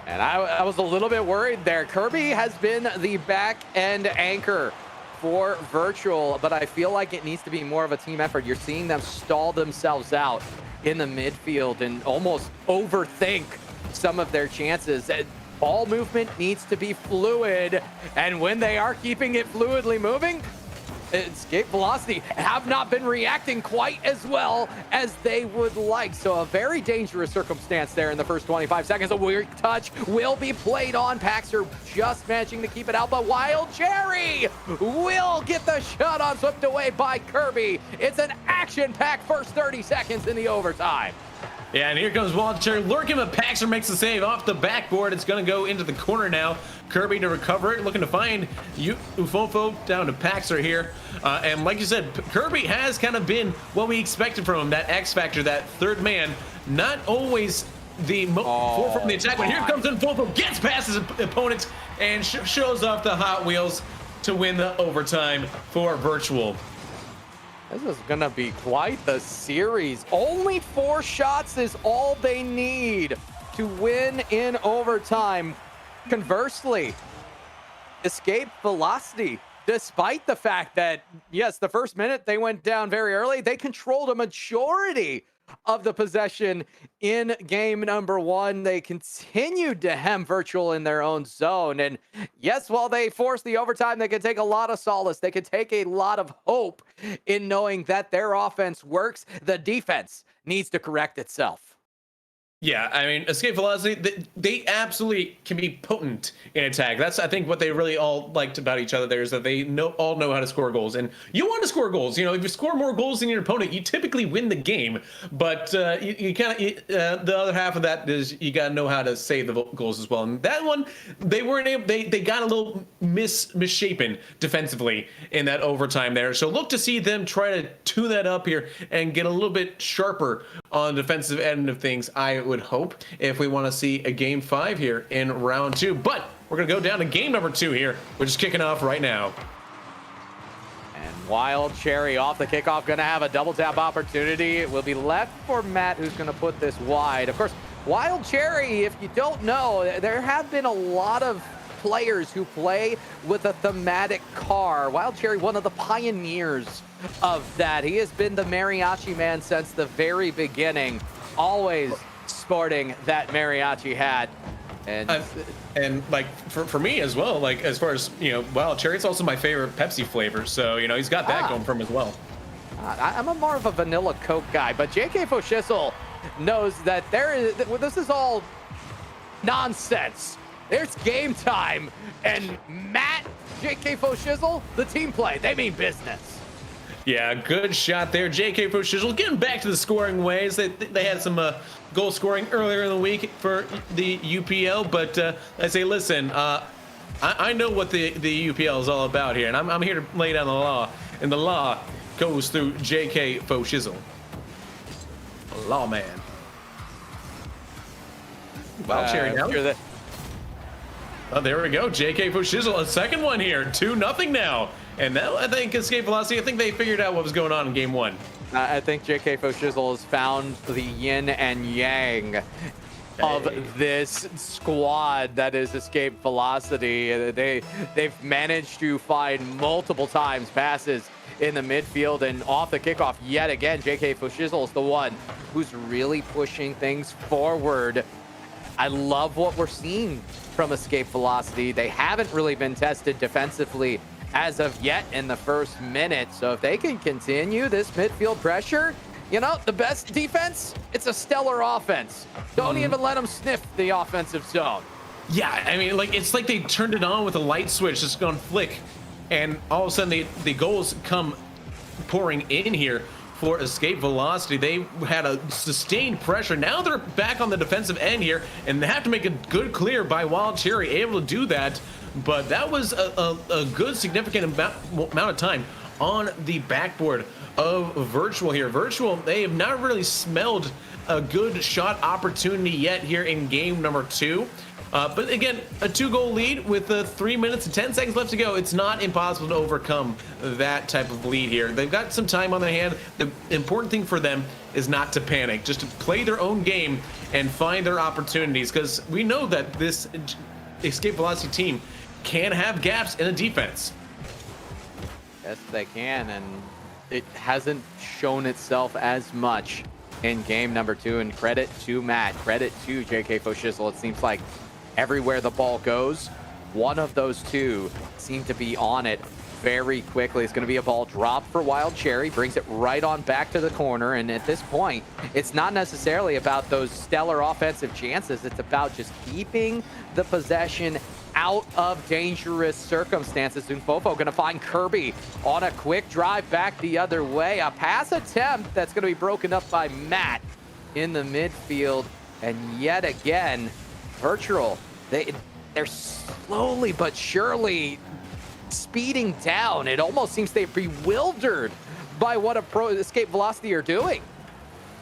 And I was a little bit worried there. Kirby has been the back end anchor for Virtual, but I feel like it needs to be more of a team effort. You're seeing them stall themselves out in the midfield and almost overthink some of their chances. Ball movement needs to be fluid, and when they are keeping it fluidly moving, escape velocity have not been reacting quite as well as they would like. So a very dangerous circumstance there in the first 25 seconds. A weird touch will be played on. Paxer just managing to keep it out, but Wild Cherry will get the shot on, swept away by Kirby. It's an action-packed first 30 seconds in the overtime. Yeah, and here comes Wild Cherry lurking, but Paxer makes the save off the backboard. It's going to go into the corner now. Kirby to recover it, looking to find Ufofo down to Paxer here. And like you said, Kirby has kind of been what we expected from him, that X factor, that third man. Not always the forefront of the attack, but here comes Ufofo, gets past his opponent, and shows off the Hot Wheels to win the overtime for Virtual. This is going to be quite the series. Only 4 shots is all they need to win in overtime. Conversely, escape velocity, despite the fact that, yes, the first minute they went down very early, they controlled a majority of the possession in game number 1. They continued to hem Virtual in their own zone. And yes, while they forced the overtime, they could take a lot of solace. They could take a lot of hope in knowing that their offense works. The defense needs to correct itself. Yeah, I mean, escape velocity, they absolutely can be potent in attack. That's, I think, what they really all liked about each other there, is that they all know how to score goals. And you want to score goals. You know, if you score more goals than your opponent, you typically win the game. But you kind of, the other half of that is you got to know how to save the goals as well. And that one, they weren't able, they got a little misshapen defensively in that overtime there. So look to see them try to tune that up here and get a little bit sharper on the defensive end of things, I would hope, if we want to see a game 5 here in round 2. But we're going to go down to game number 2 here, which is kicking off right now. And Wild Cherry off the kickoff, going to have a double tap opportunity. It will be left for Matt, who's going to put this wide. Of course, Wild Cherry, if you don't know, there have been a lot of players who play with a thematic car. Wild Cherry, one of the pioneers of that. He has been the mariachi man since the very beginning, always sporting that mariachi hat. And like for me as well, like as far as, you know, Wild Cherry, it's also my favorite Pepsi flavor. So, you know, he's got that going for him as well. I'm a more of a vanilla Coke guy, but JK Foshisel knows that this is all nonsense. There's game time, and Matt, JK Foshizzle, the team play, they mean business. Yeah, good shot there. JK Foshizzle getting back to the scoring ways. They had some goal scoring earlier in the week for the UPL, but I say, listen, I know what the UPL is all about here, and I'm here to lay down the law, and the law goes through JK Foshizzle. Lawman. Wild Cherry now. Sure that Oh, there we go. JK Foshizzle, a second one here. 2-0 now. And now I think escape velocity, I think they figured out what was going on in game 1. I think JK Foshizzle has found the yin and yang of this squad that is escape velocity. They've managed to find multiple times passes in the midfield, and off the kickoff yet again, JK Foshizzle is the one who's really pushing things forward. I love what we're seeing from escape velocity. They haven't really been tested defensively as of yet in the first minute. So if they can continue this midfield pressure, you know, the best defense, it's a stellar offense. Don't even let them sniff the offensive zone. Yeah, I mean, like, it's like they turned it on with a light switch, just gone flick, and all of a sudden the goals come pouring in here for escape velocity. They had a sustained pressure. Now they're back on the defensive end here, and they have to make a good clear by Wild Cherry, able to do that. But that was a good significant amount of time on the backboard of Virtual here. Virtual, they have not really smelled a good shot opportunity yet here in game number 2. But again, a 2-goal lead with 3 minutes and 10 seconds left to go. It's not impossible to overcome that type of lead here. They've got some time on their hand. The important thing for them is not to panic, just to play their own game and find their opportunities, because we know that this Escape Velocity team can have gaps in a defense. Yes, they can, and it hasn't shown itself as much in game number 2. And credit to Matt, credit to JK Foshizzle. It seems like everywhere the ball goes, one of those two seem to be on it very quickly. It's going to be a ball drop for Wild Cherry, brings it right on back to the corner. And at this point, it's not necessarily about those stellar offensive chances. It's about just keeping the possession out of dangerous circumstances. Unfofo going to find Kirby on a quick drive back the other way. A pass attempt that's going to be broken up by Matt in the midfield. And yet again, Virtual, they're slowly but surely speeding down. It almost seems they're bewildered by what Escape Velocity are doing.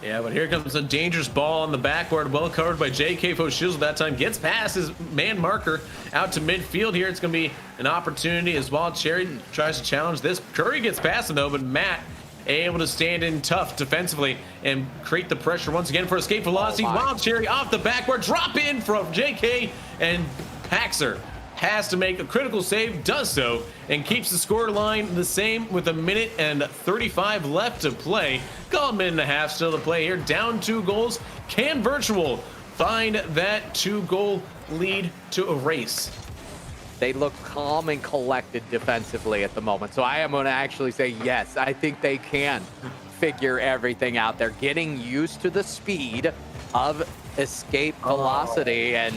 Yeah, but here comes a dangerous ball on the backboard, well covered by JK Foshizzle that time. Gets past his man marker out to midfield here. It's going to be an opportunity as Wild Cherry tries to challenge this. Curry gets past him though, but Matt able to stand in tough defensively and create the pressure once again for Escape Velocity. Wild Cherry off the backboard, drop in from JK, and Paxer has to make a critical save, does so, and keeps the score line the same with 1:35 left to play. Call it 1.5 still to play here. Down 2 goals. Can Virtual find that 2-goal lead to erase? They look calm and collected defensively at the moment. So I am going to actually say yes, I think they can figure everything out. They're getting used to the speed of Escape Velocity, and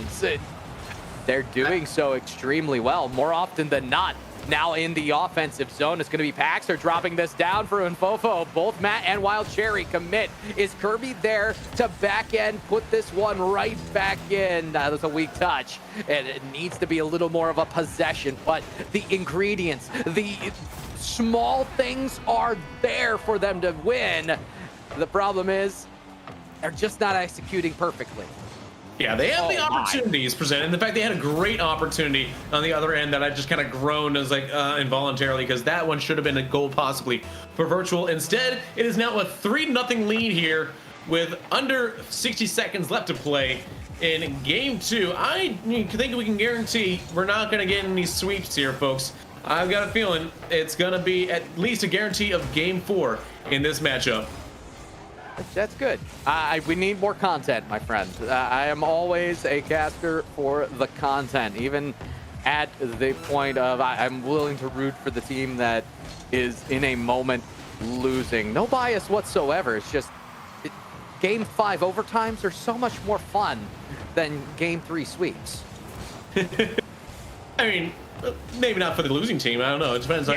they're doing so extremely well. More often than not, now in the offensive zone, it's going to be Paxer dropping this down for Unfofo. Both Matt and Wild Cherry commit. Is Kirby there to back end, put this one right back in? That was a weak touch, and it needs to be a little more of a possession, but the ingredients, the small things are there for them to win. The problem is they're just not executing perfectly. Yeah, they have the opportunities presented. In fact, they had a great opportunity on the other end that I just kind of groaned as like involuntarily, because that one should have been a goal possibly for Virtual. Instead, it is now a 3-0 lead here with under 60 seconds left to play in game 2. I think we can guarantee we're not going to get any sweeps here, folks. I've got a feeling it's going to be at least a guarantee of game 4 in this matchup. That's good. We need more content, my friend. I am always a caster for the content, even at the point of I'm willing to root for the team that is in a moment losing. No bias whatsoever. It's just game 5 overtimes are so much more fun than game 3 sweeps. I mean, maybe not for the losing team. I don't know. It depends on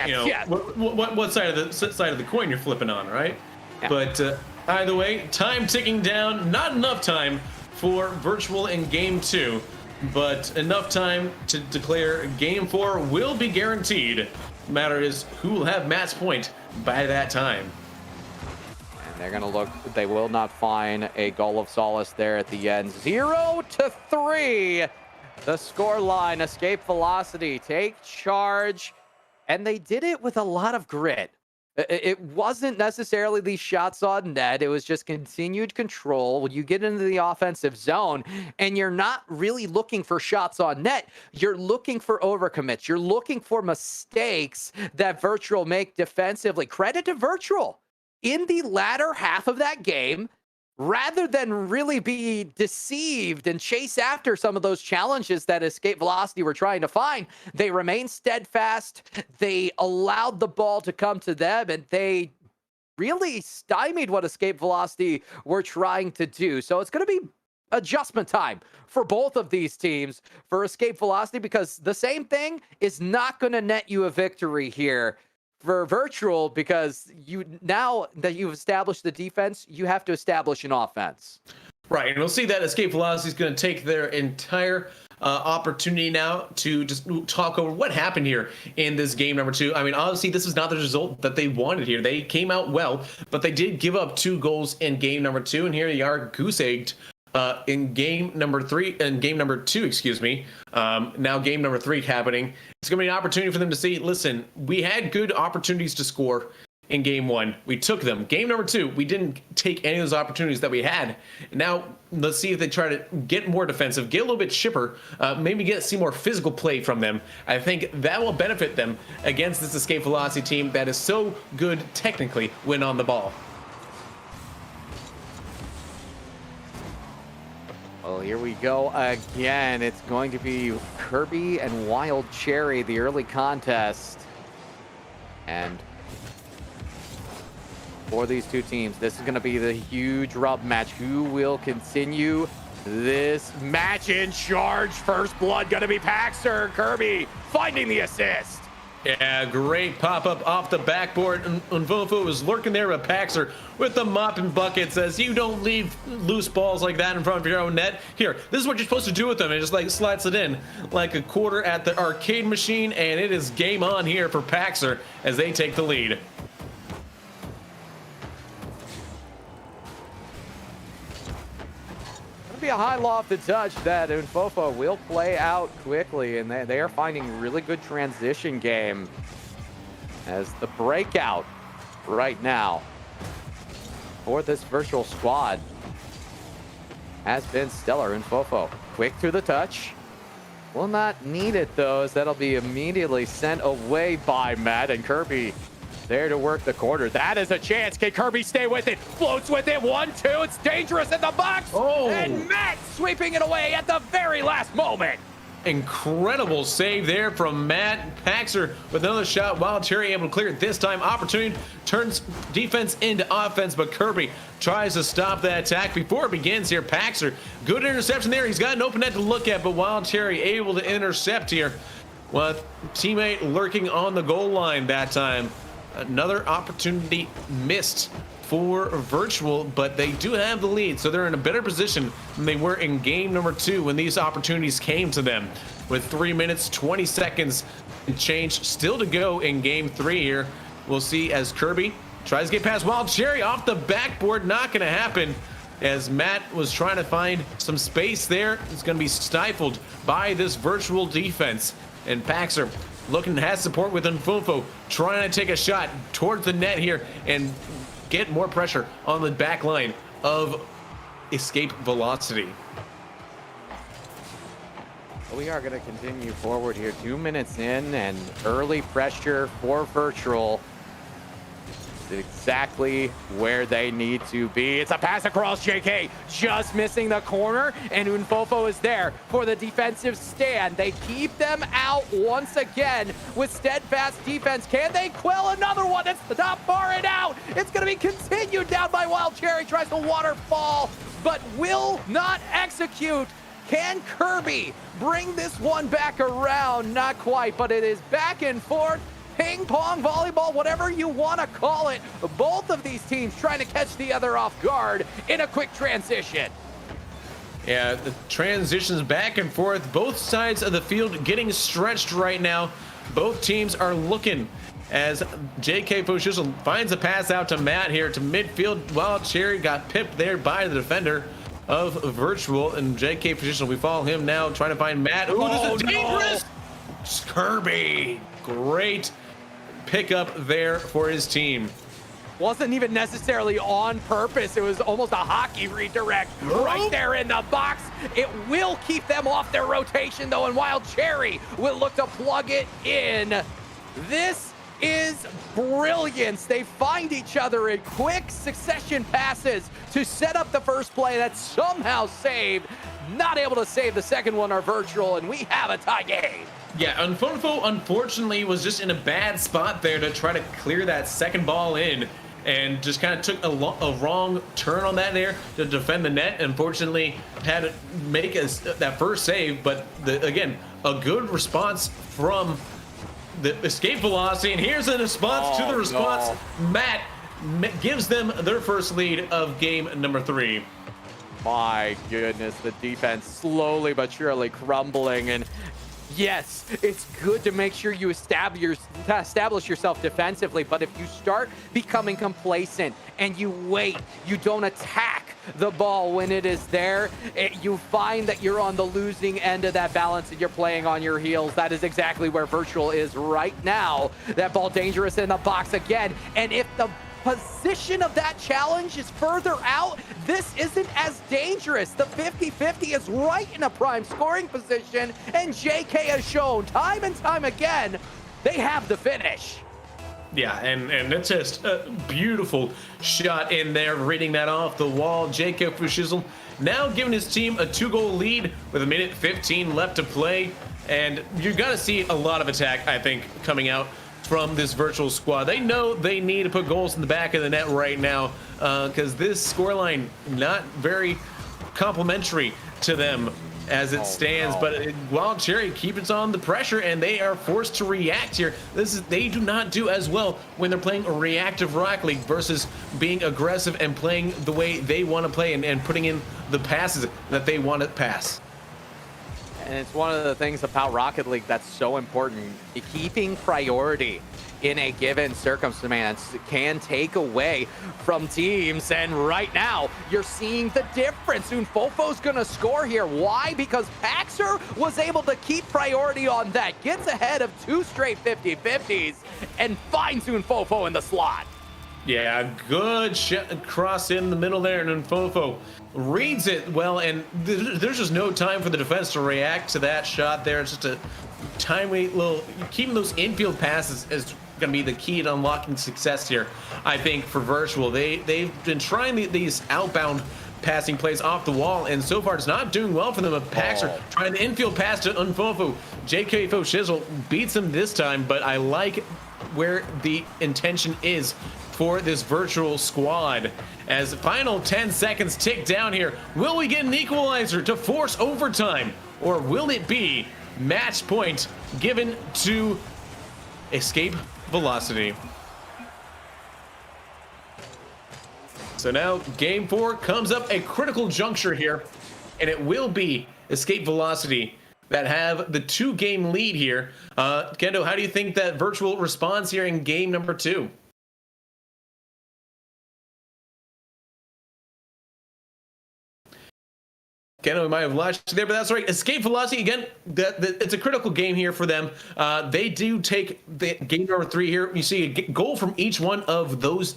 what side of the coin you're flipping on, right? Yeah. But either way, time ticking down. Not enough time for Virtual in game 2, but enough time to declare game 4 will be guaranteed. The matter is who will have Matt's point by that time. And they're gonna look. They will not find a goal of solace there at the end. 0-3. The score line. Escape Velocity take charge, and they did it with a lot of grit. It wasn't necessarily these shots on net. It was just continued control. When you get into the offensive zone and you're not really looking for shots on net, you're looking for overcommits. You're looking for mistakes that Virtual make defensively. Credit to Virtual. In the latter half of that game, rather than really be deceived and chase after some of those challenges that Escape Velocity were trying to find, they remained steadfast. They allowed the ball to come to them, and they really stymied what Escape Velocity were trying to do. So it's going to be adjustment time for both of these teams for Escape Velocity, because the same thing is not going to net you a victory here for Virtual, because now that you've established the defense, you have to establish an offense. Right, and we'll see that Escape Velocity is going to take their entire opportunity now to just talk over what happened here in this game number 2. I mean, obviously, this is not the result that they wanted here. They came out well, but they did give up 2 goals in game number 2, and here they are goose-egged in game number 3 and game number 2, excuse me. Now game number 3 happening. It's going to be an opportunity for them to see, listen, we had good opportunities to score in game 1. We took them. Game number 2, we didn't take any of those opportunities that we had. Now let's see if they try to get more defensive, get a little bit chipper, maybe see more physical play from them. I think that will benefit them against this escape velocity team that is so good technically when on the ball. Well, here we go again. It's going to be Kirby and Wild Cherry, the early contest. And for these two teams, this is going to be the huge rub match. Who will continue this match in charge? First blood going to be Paxer. Kirby finding the assist. Yeah, great pop-up off the backboard. And Unfofo was lurking there with Paxer with the mop and bucket. Says, you don't leave loose balls like that in front of your own net. Here, this is what you're supposed to do with them. And just like slides it in like a quarter at the arcade machine. And it is game on here for Paxer as they take the lead. Be a high lofted touch that Unfofo will play out quickly, and they are finding really good transition game as the breakout right now for this virtual squad has been stellar. Unfofo quick through the touch, will not need it though, as that'll be immediately sent away by Matt, and Kirby there to work the corner. That is a chance. Can Kirby stay with it? Floats with it. 1-2. It's dangerous in the box. Oh. And Matt sweeping it away at the very last moment. Incredible save there from Matt. Paxer with another shot. Wild Cherry able to clear it this time. Opportunity turns defense into offense, but Kirby tries to stop that attack before it begins here. Paxer, good interception there. He's got an open net to look at, but Wild Cherry able to intercept here. Well, teammate lurking on the goal line that time. Another opportunity missed for Virtual, but they do have the lead, so they're in a better position than they were in game number 2 when these opportunities came to them. With 3 minutes, 20 seconds and change still to go in game 3 here. We'll see as Kirby tries to get past Wild Cherry off the backboard. Not going to happen, as Matt was trying to find some space there. It's going to be stifled by this Virtual defense. And Paxer looking, has support with Unfofo, trying to take a shot towards the net here and get more pressure on the back line of escape velocity. We are going to continue forward here. 2 minutes in, and early pressure for Virtual. Exactly where they need to be. It's a pass across. JK just missing the corner, and Unfofo is there for the defensive stand. They keep them out once again with steadfast defense. Can they quell another one? It's the top bar and out. It's going to be continued down by Wild Cherry. Tries the waterfall, but will not execute. Can Kirby bring this one back around? Not quite, but it is back and forth. Ping pong, volleyball, whatever you want to call it. Both of these teams trying to catch the other off guard in a quick transition. Yeah, the transitions back and forth. Both sides of the field getting stretched right now. Both teams are looking as JK Foshisel finds a pass out to Matt here to midfield. Wild Cherry got pipped there by the defender of Virtual, and JK Foshisel, we follow him now trying to find Matt. Ooh, this is dangerous. No. Kirby, great pickup there for his team. Wasn't even necessarily on purpose. It was almost a hockey redirect right there in the box. It will keep them off their rotation though, and Wild Cherry will look to plug it in. This is brilliance. They find each other in quick succession passes to set up the first play that's somehow saved. Not able to save the second one are Virtual, and we have a tie game. Yeah, Unfofo unfortunately was just in a bad spot there to try to clear that second ball in, and just kind of took a wrong turn on that there to defend the net. Unfortunately, had to make that first save, but again, a good response from the escape velocity. And here's a response to the response. No. Matt gives them their first lead of game number 3. My goodness, the defense slowly but surely crumbling. And yes, it's good to make sure you establish yourself defensively, but if you start becoming complacent and you wait, you don't attack the ball when it is there, you find that you're on the losing end of that balance and you're playing on your heels. That is exactly where Virtual is right now. That ball dangerous in the box again, and if the position of that challenge is further out, this isn't as dangerous. The 50-50 is right in a prime scoring position, and JK has shown time and time again they have the finish. Yeah, and it's just a beautiful shot in there, reading that off the wall. Jacob Fushizzle now giving his team a 2-goal lead with 1:15 left to play, and you're gonna see a lot of attack, I think, coming out from this Virtual squad. They know they need to put goals in the back of the net right now, because this scoreline not very complimentary to them as it stands. No. But Wild Cherry keeps on the pressure, and they are forced to react here. They do not do as well when they're playing a reactive Rocket League versus being aggressive and playing the way they want to play, and putting in the passes that they want to pass. And it's one of the things about Rocket League that's so important. Keeping priority in a given circumstance can take away from teams. And right now, you're seeing the difference. Unfofo's going to score here. Why? Because Paxer was able to keep priority on that. Gets ahead of 2 straight 50-50s and finds Unfofo in the slot. Yeah, good cross in the middle there, and Unfofo reads it well, and there's just no time for the defense to react to that shot there. It's just a timely little, keeping those infield passes is going to be the key to unlocking success here, I think, for Virtual. They've been trying these outbound passing plays off the wall, and so far it's not doing well for them. Paxer trying the infield pass to Unfofo. JK Fushizzle beats him this time, but I like where the intention is for this Virtual squad. As the final 10 seconds tick down here, will we get an equalizer to force overtime, or will it be match point given to Escape Velocity? So now game 4 comes up a critical juncture here, and it will be Escape Velocity that have the 2-game lead here. Kendo, how do you think that Virtual responds here in game number 2? Kendo, we might have lost you there, but that's right. Escape Velocity, again, it's a critical game here for them. They do take the game number 3 here. You see a goal from each one of those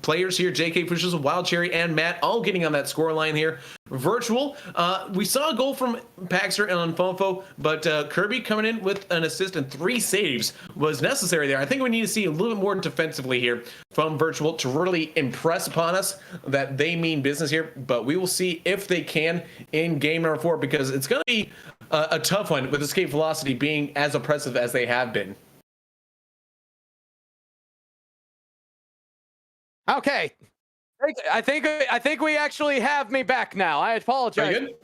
players here, JK Fushizzle, Wild Cherry, and Matt, all getting on that score line here. Virtual, we saw a goal from Paxer and Unfofo, but Kirby coming in with an assist and 3 saves was necessary there. I think we need to see a little bit more defensively here from Virtual to really impress upon us that they mean business here, but we will see if they can in game number 4, because it's going to be a tough one with Escape Velocity being as oppressive as they have been. Okay, I think we actually have me back now. I apologize. Are you good?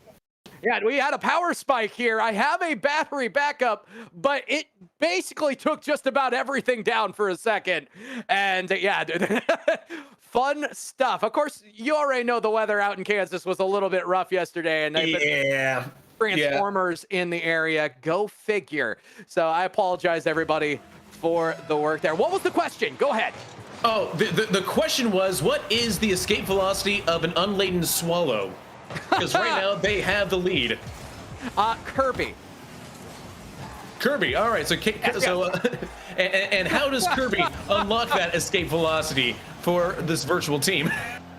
Yeah, we had a power spike here. I have a battery backup, but it basically took just about everything down for a second. And yeah, fun stuff. Of course, you already know the weather out in Kansas was a little bit rough yesterday, and Yeah. transformers in the area. Go figure. So I apologize, everybody, for the work there. What was the question? Go ahead. Oh, the question was, what is the escape velocity of an unladen swallow? Because right now they have the lead. Kirby. Kirby, all right. So, and how does Kirby unlock that escape velocity for this Virtual team?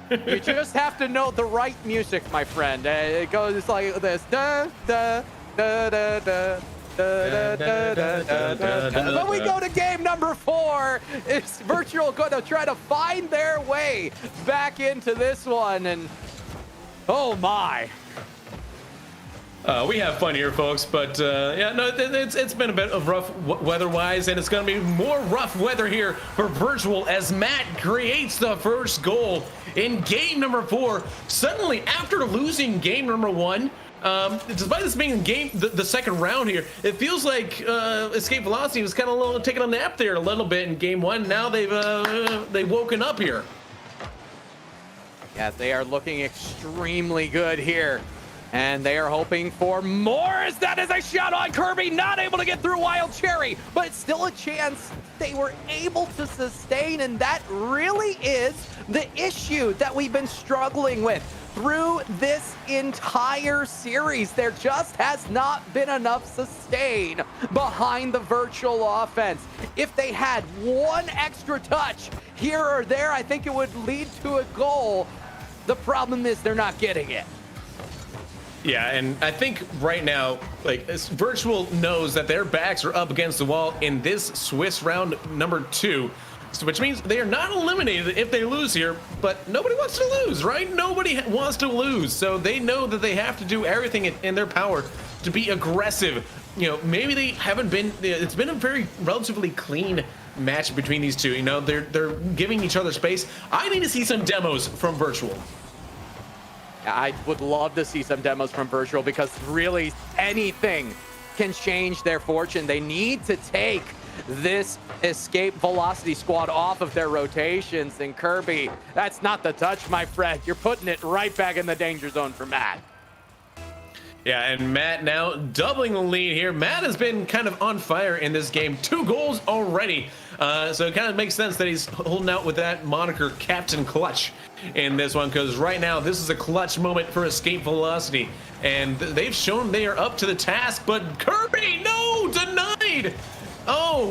You just have to know the right music, my friend. It goes like this. Da, da, da, da, da. But we go to game number 4. It's Virtual going to try to find their way back into this one, and oh my. We have fun here, folks, but yeah, no, it's been a bit of rough weather-wise, and it's going to be more rough weather here for Virtual as Matt creates the first goal in game number 4. Suddenly, after losing game number 1, despite this being the second round here, it feels like Escape Velocity was kind of taking a nap there a little bit in game 1. Now they've woken up here. Yeah, they are looking extremely good here. And they are hoping for more, as that is a shot on Kirby, not able to get through Wild Cherry, but it's still a chance they were able to sustain, and that really is the issue that we've been struggling with through this entire series. There just has not been enough sustain behind the virtual offense. If they had one extra touch here or there, I think it would lead to a goal. The problem is they're not getting it. Yeah, and I think right now, like, Virtual knows that their backs are up against the wall in this Swiss round number 2, so which means they are not eliminated if they lose here, but nobody wants to lose, right? Nobody wants to lose, so they know that they have to do everything in their power to be aggressive. You know, maybe they haven't been, it's been a very relatively clean match between these two. You know, they're giving each other space. I need to see some demos from Virtual. I would love to see some demos from Virtual, because really anything can change their fortune. They need to take this escape velocity squad off of their rotations. And Kirby, that's not the touch, my friend. You're putting it right back in the danger zone for Matt. Yeah, and Matt now doubling the lead here. Matt has been kind of on fire in this game. 2 goals already. So it kind of makes sense that he's holding out with that moniker Captain Clutch in this one, because right now this is a clutch moment for Escape Velocity. And they've shown they are up to the task, but Kirby, no, denied. Oh,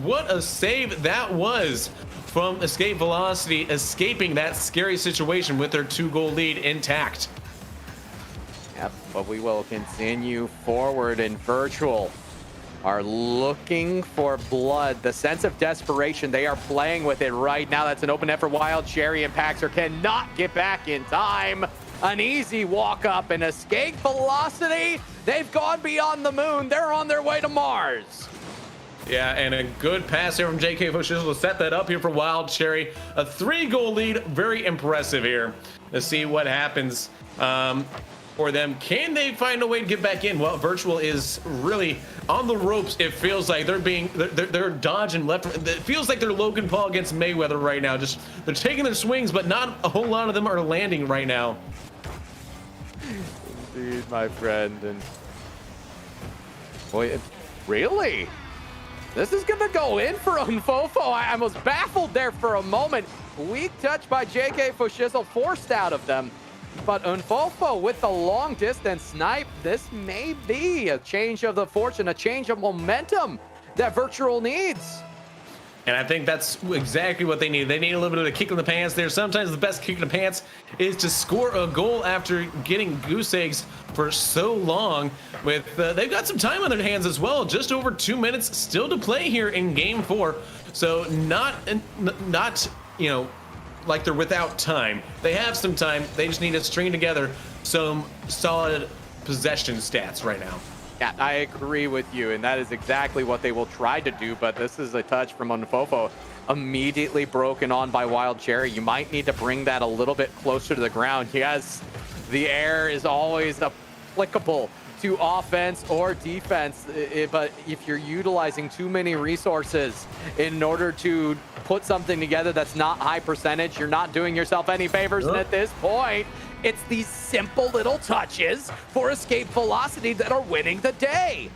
what a save that was from Escape Velocity, escaping that scary situation with their 2-goal lead intact. Yep, but we will continue forward, and Virtual are looking for blood. The sense of desperation, they are playing with it right now. That's an open net for Wild Cherry, and Paxer cannot get back in time. An easy walk up and Escape Velocity. They've gone beyond the moon. They're on their way to Mars. Yeah, and a good pass here from JK Fushizzle to set that up here for Wild Cherry. A 3-goal lead, very impressive here. Let's see what happens for them. Can they find a way to get back in? Well, Virtual is really on the ropes. It feels like they're dodging left. It feels like they're Logan Paul against Mayweather right now. Just they're taking their swings, but not a whole lot of them are landing right now. Indeed, my friend. And boy, really? This is gonna go in for Unfofo. I was baffled there for a moment. Weak touch by JK Fushizzle, forced out of them. But Unfofo with the long distance snipe, this may be a change of the fortune, a change of momentum that Virtual needs. And I think that's exactly what they need. They need a little bit of a kick in the pants there. Sometimes the best kick in the pants is to score a goal after getting goose eggs for so long. With they've got some time on their hands as well. Just over 2 minutes still to play here in Game 4. So not you know, like they're without time. They have some time. They just need to string together some solid possession stats right now. Yeah, I agree with you, and that is exactly what they will try to do, but this is a touch from Unfofo. Immediately broken on by Wild Cherry. You might need to bring that a little bit closer to the ground. Yes, the air is always applicable to offense or defense, but if you're utilizing too many resources in order to put something together that's not high percentage, you're not doing yourself any favors. And at this point, it's these simple little touches for Escape Velocity that are winning the day.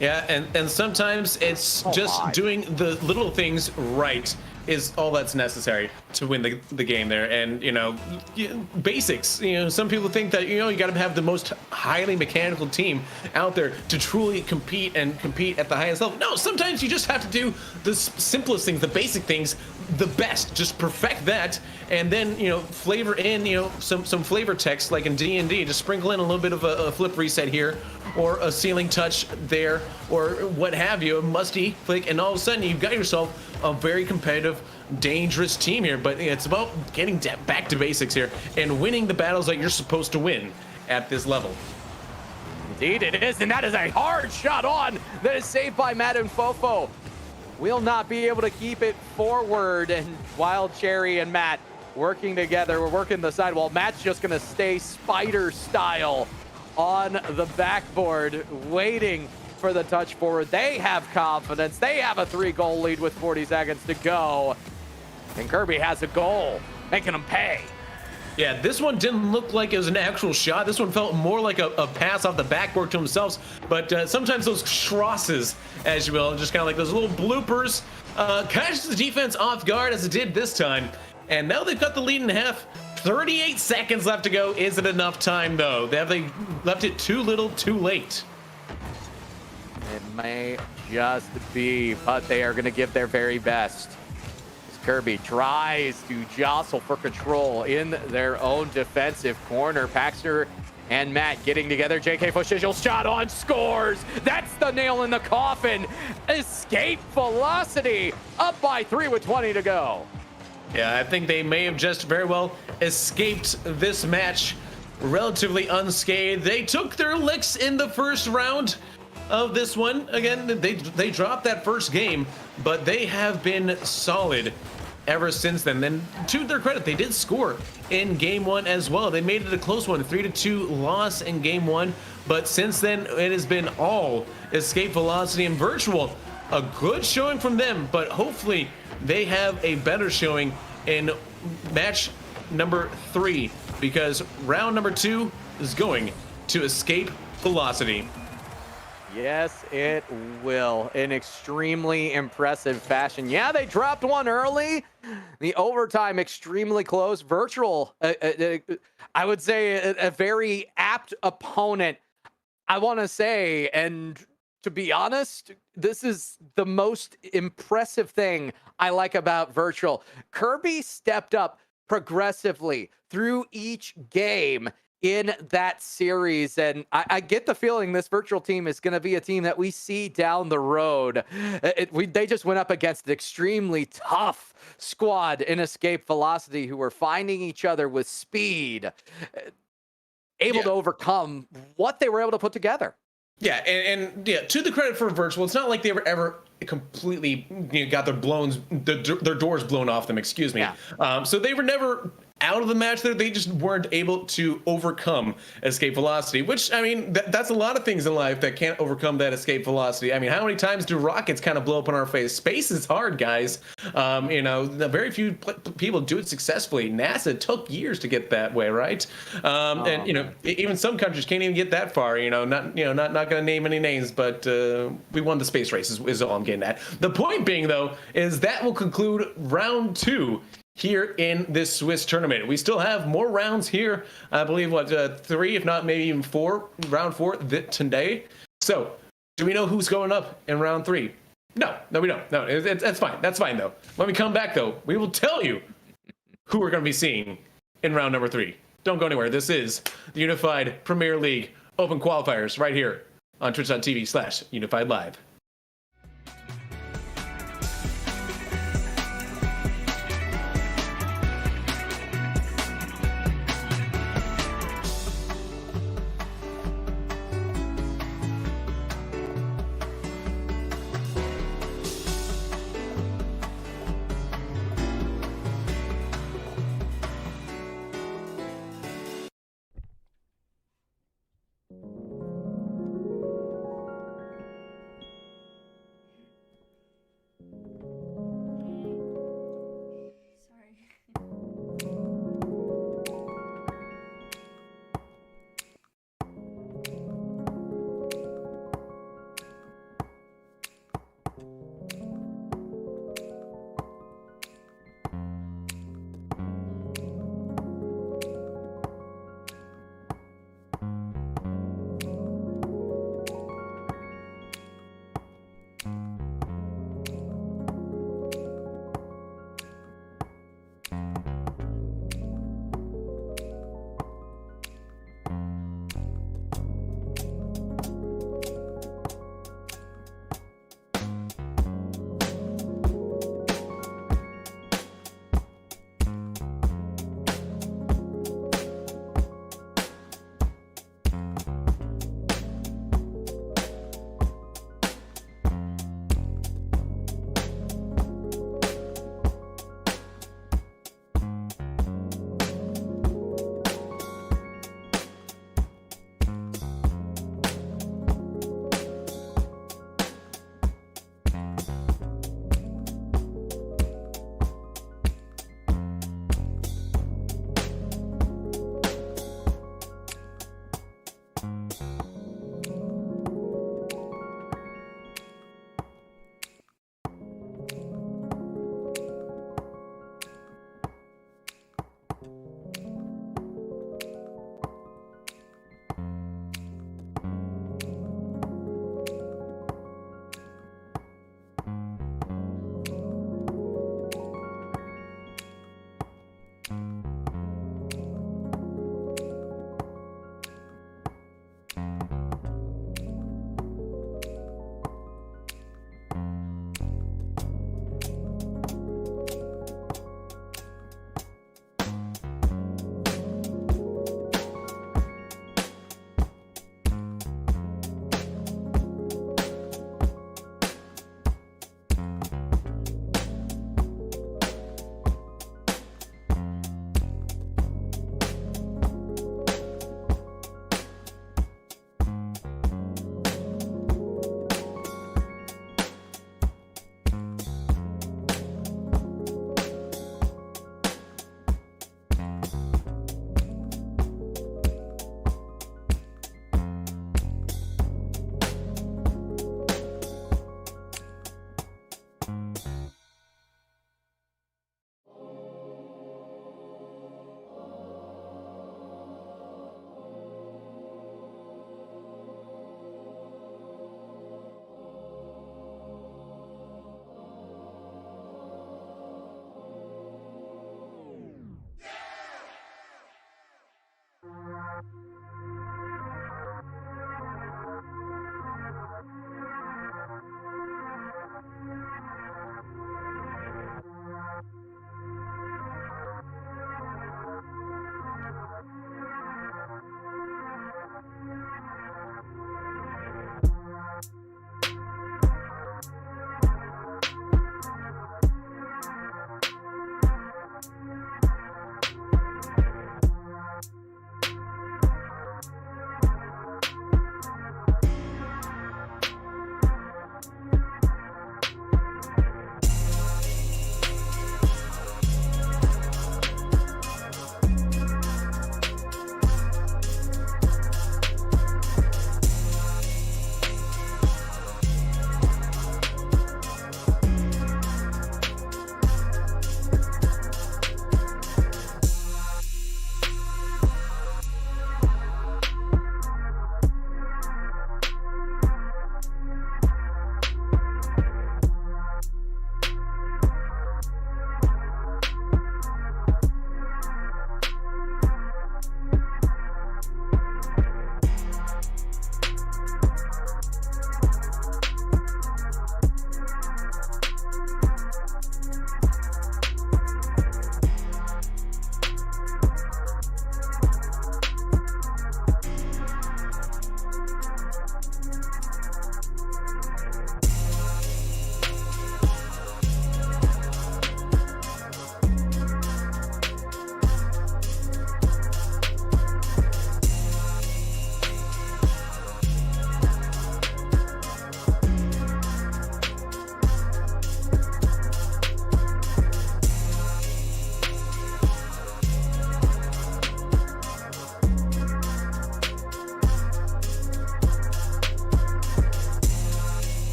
Yeah, and sometimes it's just doing the little things right is all that's necessary to win the game there. And, you know, basics. You know, some people think that, you know, you got to have the most highly mechanical team out there to truly compete and compete at the highest level. No, sometimes you just have to do the simplest things, the basic things, the best. Just perfect that, and then, you know, flavor in, you know, some flavor text like in D&D. Just sprinkle in a little bit of a flip reset here, or a ceiling touch there, or what have you, a musty flick, and all of a sudden you've got yourself a very competitive, dangerous team here. But it's about getting back to basics here and winning the battles that you're supposed to win at this level. Indeed it is, and that is a hard shot on that is saved by Matt Unfofo. Will not be able to keep it forward, and Wild Cherry and Matt working together. We're working the sidewall. Matt's just gonna stay spider style on the backboard, waiting for the touch forward. They have confidence. They have a 3-goal lead with 40 seconds to go. And Kirby has a goal, making them pay Yeah, this one didn't look like it was an actual shot. This one felt more like a pass off the backboard to themselves. But sometimes those crosses, as you will, just kind of like those little bloopers, catch the defense off guard as it did this time. And now they've got the lead in half. 38 seconds left to go. Is it enough time, though? Have they left it too little, too late? It may just be, but they are going to give their very best. As Kirby tries to jostle for control in their own defensive corner. Paxter and Matt getting together. JK Foshigel's shot on, scores. That's the nail in the coffin. Escape velocity up by 3 with 20 to go. Yeah, I think they may have just very well escaped this match relatively unscathed. They took their licks in the first round of this one. Again, they dropped that first game, but they have been solid ever since then. Then, to their credit, they did score in game one as well. They made it a close one, 3-2 loss in game one. But since then, it has been all escape velocity and virtual. A good showing from them, but hopefully they have a better showing in match number 3, because round number 2 is going to escape velocity. Yes, it will. In extremely impressive fashion. Yeah, they dropped one early. The overtime extremely close. Virtual, I would say a very apt opponent, I want to say. And to be honest, this is the most impressive thing I like about Virtual. Kirby stepped up progressively through each game in that series, and I get the feeling this Virtual team is going to be a team that we see down the road. They just went up against an extremely tough squad in Escape Velocity, who were finding each other with speed, able to overcome what they were able to put together. Yeah, and yeah, to the credit for Virtual, it's not like they were ever completely got their doors blown off them. Excuse me. Yeah. So they were never out of the match there. They just weren't able to overcome escape velocity, which, I mean, that's a lot of things in life that can't overcome that escape velocity. I mean, how many times do rockets kind of blow up in our face? Space is hard, guys. Very few people do it successfully. NASA took years to get that way, right? And even some countries can't even get that far. Not going to name any names, but we won the space race is all I'm getting at. The point being, though, is that will conclude round 2 here in this Swiss tournament. We still have more rounds here. I believe 3, if not maybe even 4, round 4 today. So, do we know who's going up in round 3? No, we don't. No, that's fine. That's fine though. When we come back though, we will tell you who we're going to be seeing in round number 3. Don't go anywhere. This is the Unified Premier League Open Qualifiers right here on twitch.tv/Unified Live.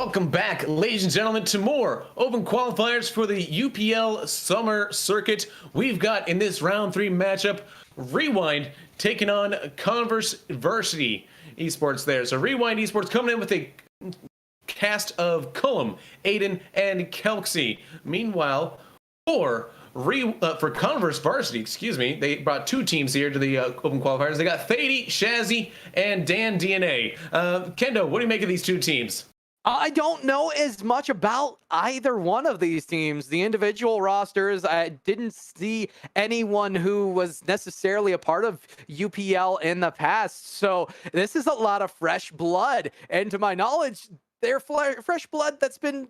Welcome back, ladies and gentlemen, to more open qualifiers for the UPL Summer Circuit. We've got in this round 3 matchup, Rewind taking on Converse Varsity Esports there. So Rewind Esports coming in with a cast of Cullum, Aiden, and Kelxie. Meanwhile, for Converse Varsity, they brought 2 teams here to the open qualifiers. They got Thady, Shazzy, and Dan DNA. Kendo, what do you make of these 2 teams? I don't know as much about either one of these teams. The individual rosters, I didn't see anyone who was necessarily a part of UPL in the past. So this is a lot of fresh blood. And to my knowledge, they're fresh blood that's been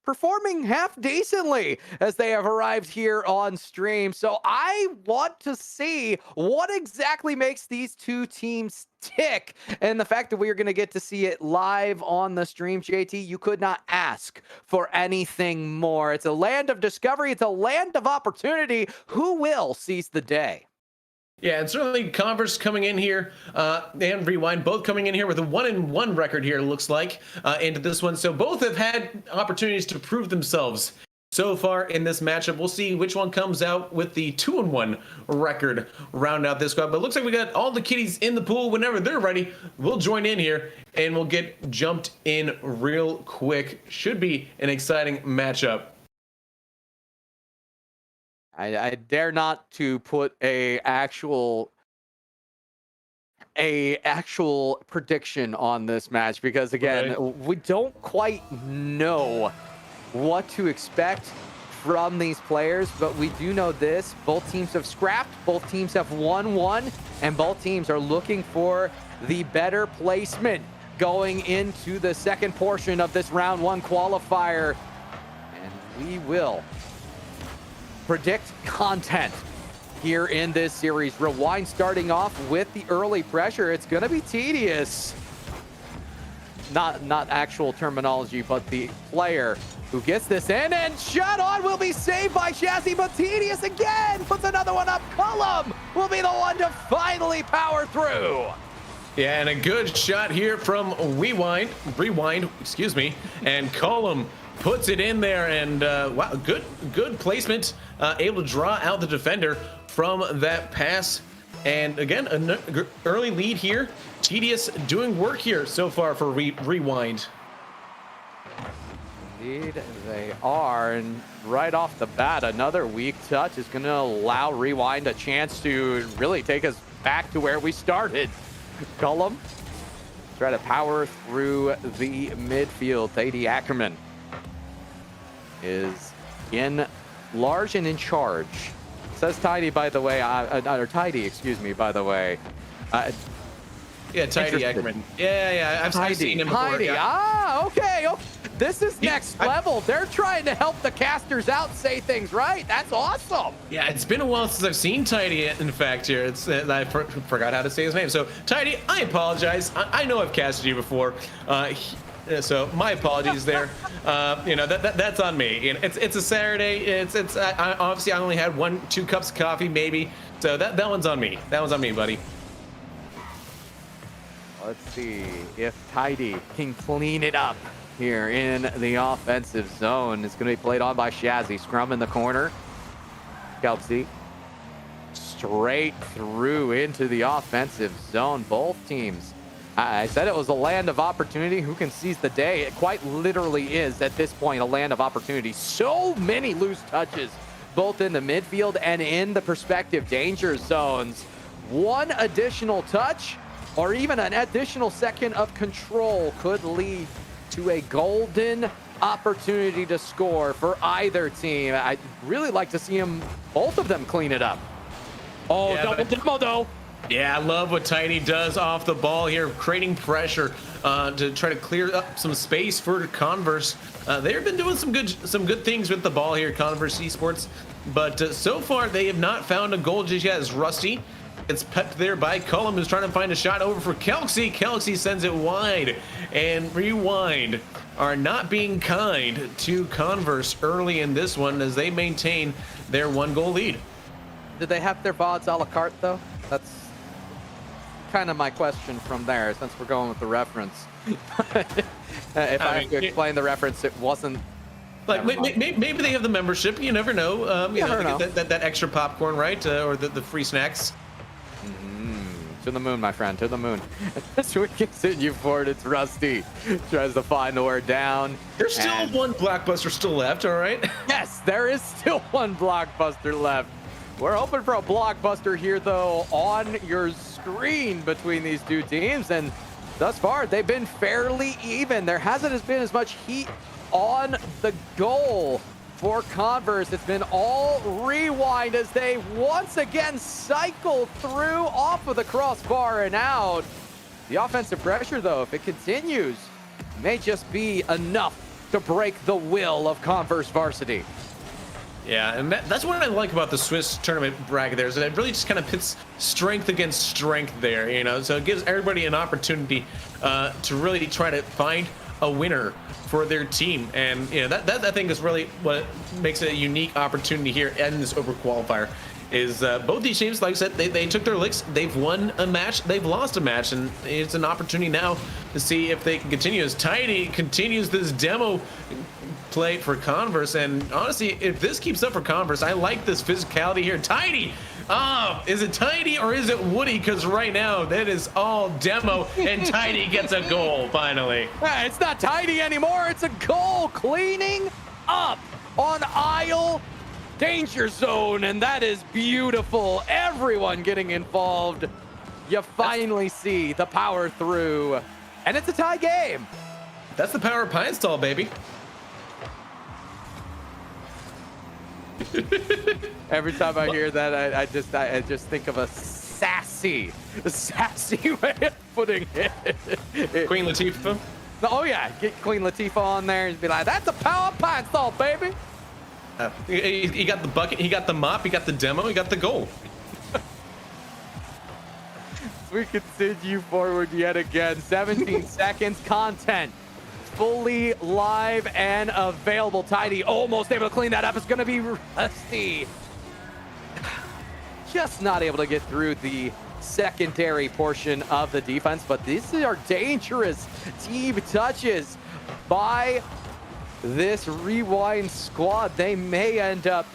performing half decently as they have arrived here on stream. So I want to see what exactly makes these 2 teams tick, and the fact that we are going to get to see it live on the stream, JT, you could not ask for anything more. It's a land of discovery. It's a land of opportunity. Who will seize the day? Yeah, and certainly Converse coming in here and Rewind both coming in here with a 1-1 record here, looks like, into this one. So both have had opportunities to prove themselves so far in this matchup. We'll see which one comes out with the 2-1 record round out this squad. But it looks like we got all the kitties in the pool. Whenever they're ready, we'll join in here and we'll get jumped in real quick. Should be an exciting matchup. I dare not to put a actual prediction on this match because, again, we don't quite know what to expect from these players, but we do know this: both teams have scrapped, both teams have won one, and both teams are looking for the better placement going into the second portion of this round 1 qualifier. And we will predict content here in this series. Rewind starting off with the early pressure. It's going to be tedious. Not actual terminology, but the player who gets this in and shot on will be saved by Shazzy, but tedious again puts another one up. Cullum will be the one to finally power through. Yeah, and a good shot here from Rewind, and Cullum puts it in there, and wow, good placement, able to draw out the defender from that pass. And again, an early lead here. Tedious doing work here so far for Rewind. Indeed, they are. And right off the bat, another weak touch is going to allow Rewind a chance to really take us back to where we started. Cullum try to power through the midfield. Thady Ackerman is in large and in charge. Says Tidy, by the way, or Tidy, excuse me, by the way. Yeah, Tidy Ackerman. Yeah, I've seen him before. Tidy, yeah. Okay. This is next level. They're trying to help the casters out say things right. That's awesome. Yeah, it's been a while since I've seen Tidy, in fact, here. I forgot how to say his name. So, Tidy, I apologize. I know I've casted you before. So my apologies there. That's on me. It's a Saturday. Obviously I only had 1-2 cups of coffee maybe. So that one's on me. That one's on me, buddy. Let's see if Tidy can clean it up here in the offensive zone. It's going to be played on by Shazzy. Scrum in the corner. Kelxie straight through into the offensive zone. Both teams. I said it was a land of opportunity. Who can seize the day? It quite literally is at this point a land of opportunity. So many loose touches, both in the midfield and in the prospective danger zones. One additional touch or even an additional second of control could lead to a golden opportunity to score for either team. I'd really like to see both of them clean it up. Oh, yeah, double demo though. Yeah, I love what Tidy does off the ball here, creating pressure to try to clear up some space for Converse. They've been doing some good things with the ball here, Converse Esports, but so far they have not found a goal just yet. As Rusty gets pepped there by Cullum, who's trying to find a shot over for Kelxie. Kelxie sends it wide, and Rewind are not being kind to Converse early in this one as they maintain their 1-goal lead. Did they have their VODs a la carte though? That's kind of my question from there, since we're going with the reference. If I have to explain the reference, it wasn't. Like maybe they have the membership. You never know. You know. That extra popcorn, right? Or the free snacks. To the moon, my friend, to the moon. As we continue forward, it's Rusty. Tries to find the word down. There's still one blockbuster still left, all right? Yes, there is still one blockbuster left. We're hoping for a blockbuster here, though, on your screen between these two teams. And thus far, they've been fairly even. There hasn't been as much heat on the goal for Converse. It's been all rewind as they once again cycle through off of the crossbar and out. The offensive pressure, though, if it continues, may just be enough to break the will of Converse Varsity. Yeah, and that's what I like about the Swiss tournament bracket there, is that it really just kind of pits strength against strength there, you know, so it gives everybody an opportunity to really try to find a winner for their team. And you know that I think is really what makes it a unique opportunity here in this Over Qualifier, is both these teams, like I said, they took their licks, they've won a match, they've lost a match, and it's an opportunity now to see if they can continue as Tidy continues this demo play for Converse. And honestly, if this keeps up for Converse, I like this physicality here. Tidy, is it Tidy or is it Woody? Because right now that is all demo, and Tidy gets a goal finally. It's not Tidy anymore, it's a goal, cleaning up on aisle danger zone, and that is beautiful. Everyone getting involved. You finally see the power through, and it's a tie game. That's the power of Pine Stall, baby. Every time I hear that, I just think of a sassy way of putting it. Queen Latifah. Oh yeah, get Queen Latifah on there and be like, "That's a power Pine Stall, baby." He got the bucket, he got the mop, he got the demo, he got the goal. We continue forward yet again. 17 seconds content. Fully live and available. Tidy almost able to clean that up. It's going to be Rusty. Just not able to get through the secondary portion of the defense, but these are dangerous team touches by this Rewind squad. They may end up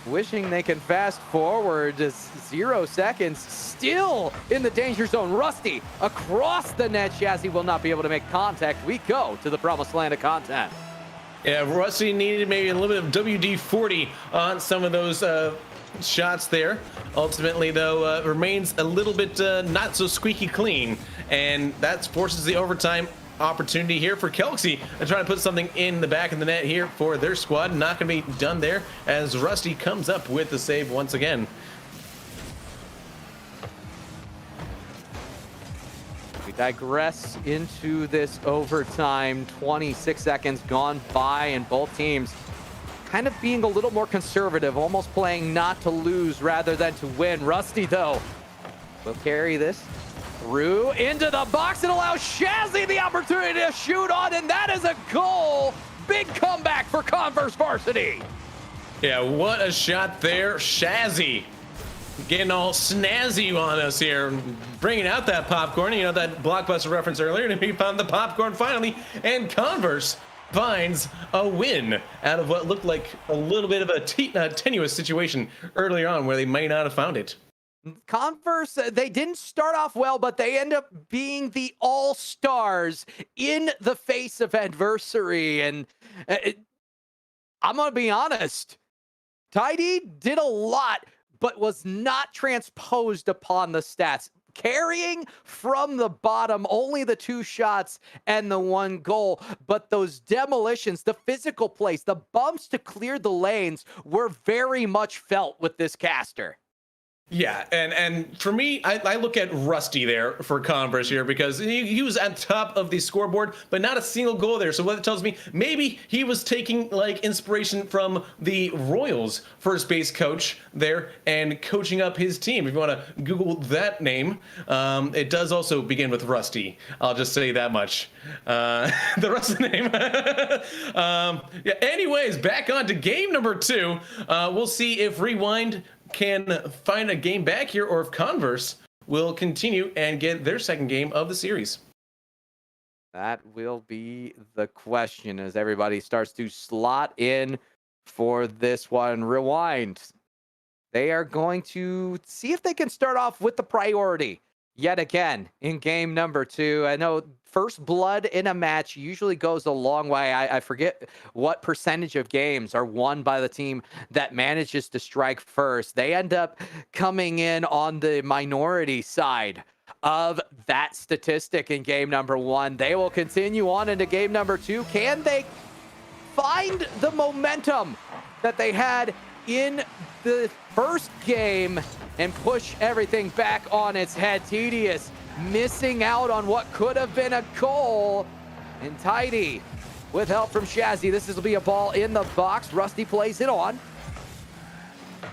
wishing they can fast forward. Just 0 seconds, still in the danger zone. Rusty across the net. Shazzy will not be able to make contact. We go to the promised land of content. Yeah, Rusty needed maybe a little bit of WD-40 on some of those shots there. Ultimately, though, remains a little bit not so squeaky clean, and that forces the overtime opportunity here for Kelxie to try to put something in the back of the net here for their squad. Not going to be done there as Rusty comes up with the save once again. We digress into this overtime. 26 seconds gone by, and both teams kind of being a little more conservative, almost playing not to lose rather than to win. Rusty, though, will carry this through into the box and allow Shazzy the opportunity to shoot on, and that is a goal. Big comeback for Converse Varsity. Yeah, what a shot there. Shazzy getting all snazzy on us here, bringing out that popcorn. You know, that blockbuster reference earlier, and he found the popcorn finally, and Converse finds a win out of what looked like a little bit of a tenuous situation earlier on where they may not have found it. Converse, they didn't start off well, but they end up being the all-stars in the face of adversity. And I'm going to be honest, Tidy did a lot, but was not transposed upon the stats. Carrying from the bottom, only the 2 shots and the 1 goal. But those demolitions, the physical plays, the bumps to clear the lanes were very much felt with this caster. Yeah, and for me, I look at Rusty there for Converse here, because he was at top of the scoreboard, but not a single goal there. So what it tells me, maybe he was taking like inspiration from the Royals first base coach there and coaching up his team. If you want to Google that name, it does also begin with Rusty. I'll just say that much. The rest of the name. Yeah. Anyways, back on to game number 2. We'll see if Rewind can find a game back here, or if Converse will continue and get their second game of the series. That will be the question as everybody starts to slot in for this one. Rewind. They are going to see if they can start off with the priority yet again in game number 2. I know first blood in a match usually goes a long way. I forget what percentage of games are won by the team that manages to strike first. They end up coming in on the minority side of that statistic in game number 1. They will continue on into game number 2. Can they find the momentum that they had in the first game and push everything back on its head? Tedious missing out on what could have been a goal. And Tidy with help from Shazzy. This will be a ball in the box. Rusty plays it on.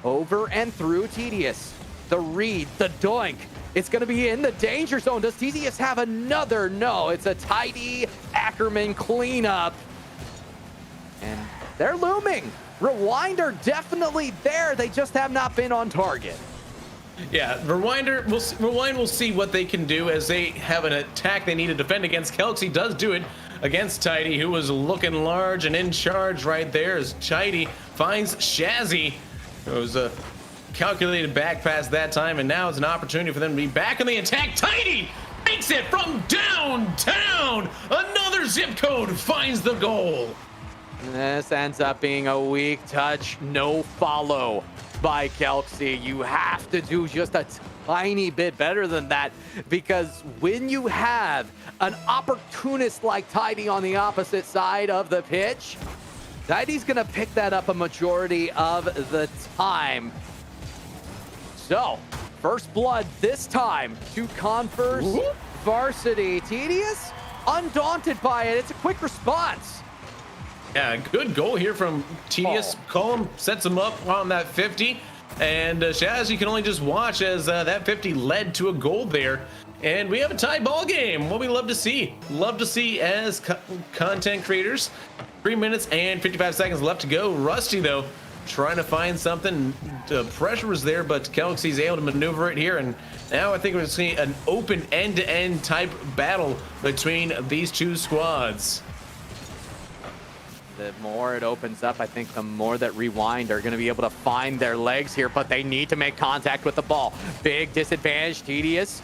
Over and through Tedious. The read, the doink. It's going to be in the danger zone. Does Tedious have another? No, it's a Tidy Ackerman cleanup. And they're looming. Rewind are definitely there. They just have not been on target. Yeah, Rewind will see what they can do as they have an attack they need to defend against. Kelxie does do it against Tidy, who was looking large and in charge right there as Tidy finds Shazzy. It was a calculated back pass that time, and now it's an opportunity for them to be back in the attack. Tidy makes it from downtown. Another zip code finds the goal. This ends up being a weak touch, no follow by Kelxie. You have to do just a tiny bit better than that, because when you have an opportunist like Tidy on the opposite side of the pitch, Tidy's gonna pick that up a majority of the time. So, first blood this time to Converse Varsity. Tedious, undaunted by it. It's a quick response. Yeah, good goal here from Tedious. Column sets him up on that 50, and Shaz, you can only just watch as that 50 led to a goal there. And we have a tie ball game. What we love to see. Love to see as content creators. 3 minutes and 55 seconds left to go. Rusty, though, trying to find something. The pressure was there, but Kelxie's able to maneuver it here. And now I think we're seeing an open end-to-end type battle between these two squads. The more it opens up, I think the more that Rewind are going to be able to find their legs here, but they need to make contact with the ball. Big disadvantage. Tedious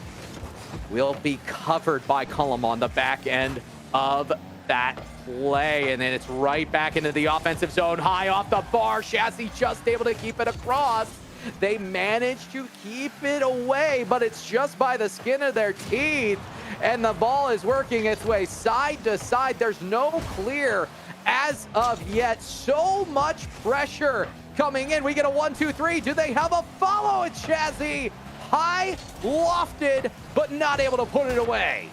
will be covered by Cullum on the back end of that play, and then it's right back into the offensive zone. High off the bar. Chassis just able to keep it across. They managed to keep it away, but it's just by the skin of their teeth, and the ball is working its way side to side. There's no clear as of yet. So much pressure coming in. We get a 1-2-3. Do they have a follow? It's Shazzy. High, lofted, but not able to put it away.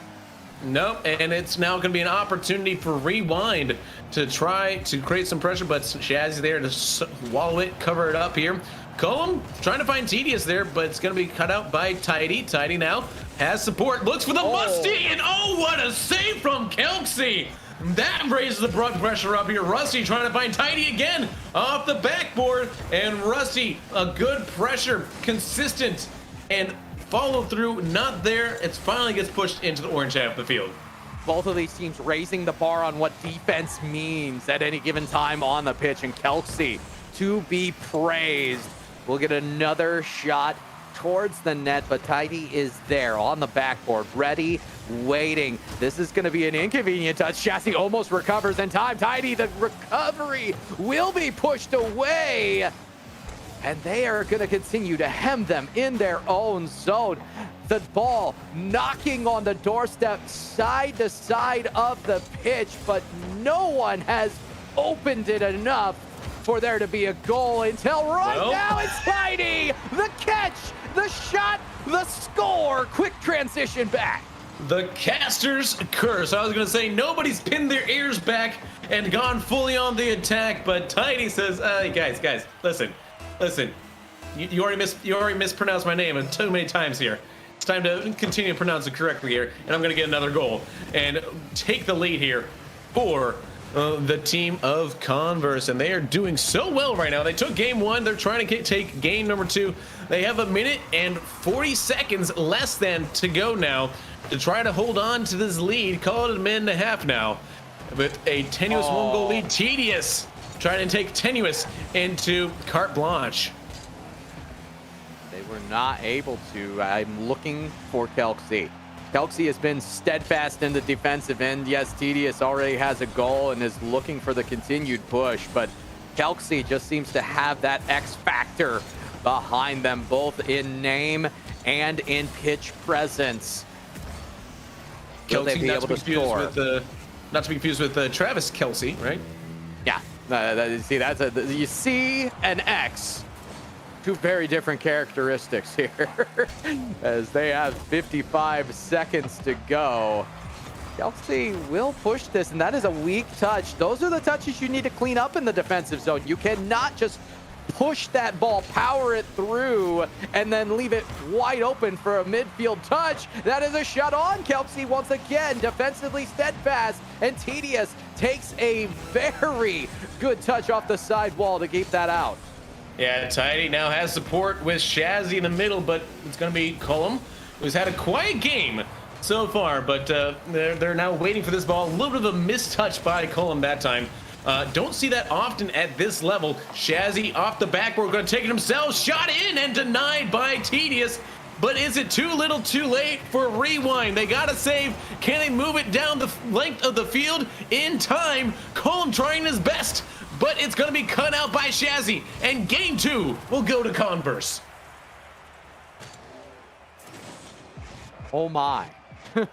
Nope, and it's now going to be an opportunity for Rewind to try to create some pressure, but Shazzy's there to swallow it, cover it up here. Cullum trying to find Tedious there, but it's going to be cut out by Tidy. Tidy now has support, looks for the Musty, and oh, what a save from Kelxie! That raises the blood pressure up here. Rusty trying to find Tidy again off the backboard, and Rusty, a good pressure, consistent, and follow through, not there. It finally gets pushed into the orange half of the field. Both of these teams raising the bar on what defense means at any given time on the pitch, and Kelxie to be praised. We'll get another shot towards the net, but Tidy is there on the backboard, ready, waiting. This is going to be an inconvenient touch. Chassis almost recovers in time. Tidy, the recovery will be pushed away, and they are going to continue to hem them in their own zone. The ball knocking on the doorstep side to side of the pitch, but no one has opened it enough for there to be a goal until now it's Tidy. The catch, the shot, the score. Quick transition back. The caster's curse. I was going to say nobody's pinned their ears back and gone fully on the attack, but Tidy says, guys, listen. You already mispronounced my name too many times here. It's time to continue to pronounce it correctly here, and I'm going to get another goal and take the lead here for the team of Converse, and they are doing so well right now. They took game one. They're trying to take game number two. They have a minute and 40 seconds less than to go now to try to hold on to this lead. Call it a minute and a half now with a tenuous one-goal lead. Tedious trying to take Tenuous into carte blanche. They were not able to. I'm looking for Kelxie. Kelxie has been steadfast in the defensive end. Yes, Tedious already has a goal and is looking for the continued push, but Kelxie just seems to have that X factor behind them, both in name and in pitch presence. Will they be able to score? Not to be confused with Travis Kelce, right? Yeah, you see an X. Two very different characteristics here as they have 55 seconds to go. Kelxie will push this, and that is a weak touch. Those are the touches you need to clean up in the defensive zone. You cannot just push that ball, power it through, and then leave it wide open for a midfield touch. That is a shot on Kelxie once again, defensively steadfast, and Tedious takes a very good touch off the side wall to keep that out. Yeah, Tidy now has support with Shazzy in the middle, but it's going to be Cullum, who's had a quiet game so far, but they're now waiting for this ball. A little bit of a mistouch by Cullum that time. Don't see that often at this level. Shazzy off the backboard, going to take it himself. Shot in and denied by Tedious. But is it too little too late for Rewind? They got to save. Can they move it down the length of the field in time? Cullum trying his best, but it's going to be cut out by Shazzy. And game two will go to Converse. Oh my.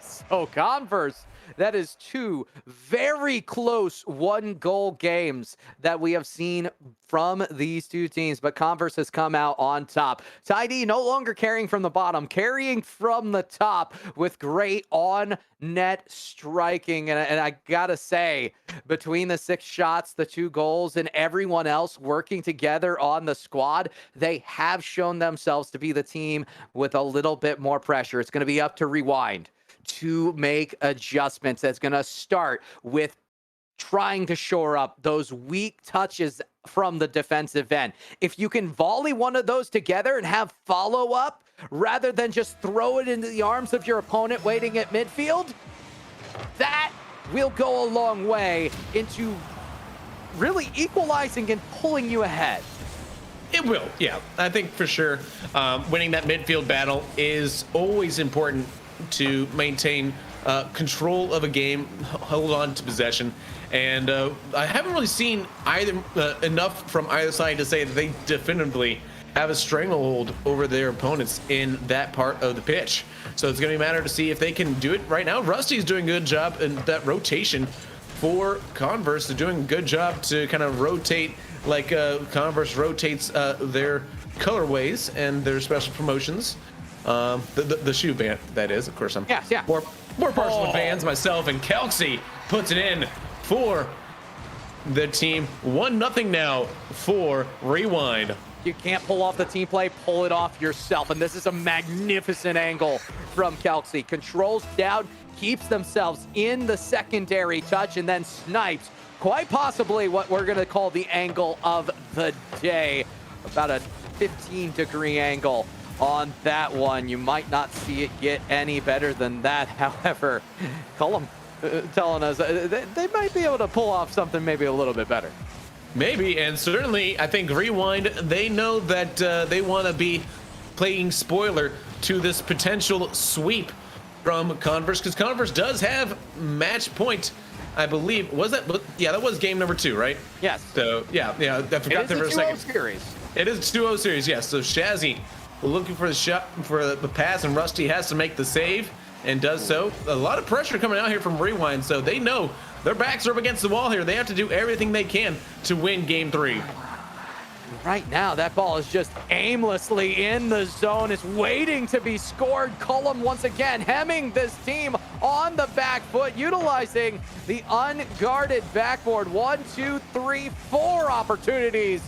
So Converse, that is two very close one-goal games that we have seen from these two teams, but Converse has come out on top. Tidy no longer carrying from the bottom, carrying from the top with great on-net striking. And I gotta say, between the 6 shots, the 2 goals, and everyone else working together on the squad, they have shown themselves to be the team with a little bit more pressure. It's going to be up to Rewind to make adjustments. That's going to start with trying to shore up those weak touches from the defensive end. If you can volley one of those together and have follow-up rather than just throw it into the arms of your opponent waiting at midfield, that will go a long way into really equalizing and pulling you ahead. It will, yeah. I think for sure winning that midfield battle is always important to maintain control of a game, hold on to possession. And I haven't really seen either enough from either side to say that they definitively have a stranglehold over their opponents in that part of the pitch. So it's going to be a matter to see if they can do it right now. Rusty's doing a good job in that rotation for Converse. They're doing a good job to kind of rotate like Converse rotates their colorways and their special promotions. The shoe band, that is. Of course, I'm more partial with bands myself, and Kelxie puts it in for the team. 1-0 now for Rewind. You can't pull off the team play, pull it off yourself. And this is a magnificent angle from Kelxie. Controls down, keeps themselves in the secondary touch, and then snipes quite possibly what we're going to call the angle of the day. About a 15-degree angle on that one. You might not see it get any better than that. However, Cullum telling us they might be able to pull off something maybe a little bit better. Maybe, and certainly I think Rewind, they know that they want to be playing spoiler to this potential sweep from Converse, because Converse does have match point, I believe. Was that? Yeah, that was game number 2, right? Yes. So yeah, I forgot there for a second. Series. It is 2-0 series, yes. So Shazzy looking for the shot, for the pass, and Rusty has to make the save and does so. A lot of pressure coming out here from Rewind, so they know their backs are up against the wall here. They have to do everything they can to win game 3. Right now, that ball is just aimlessly in the zone. It's waiting to be scored. Cullum once again hemming this team on the back foot, utilizing the unguarded backboard. 1, 2, 3, 4 opportunities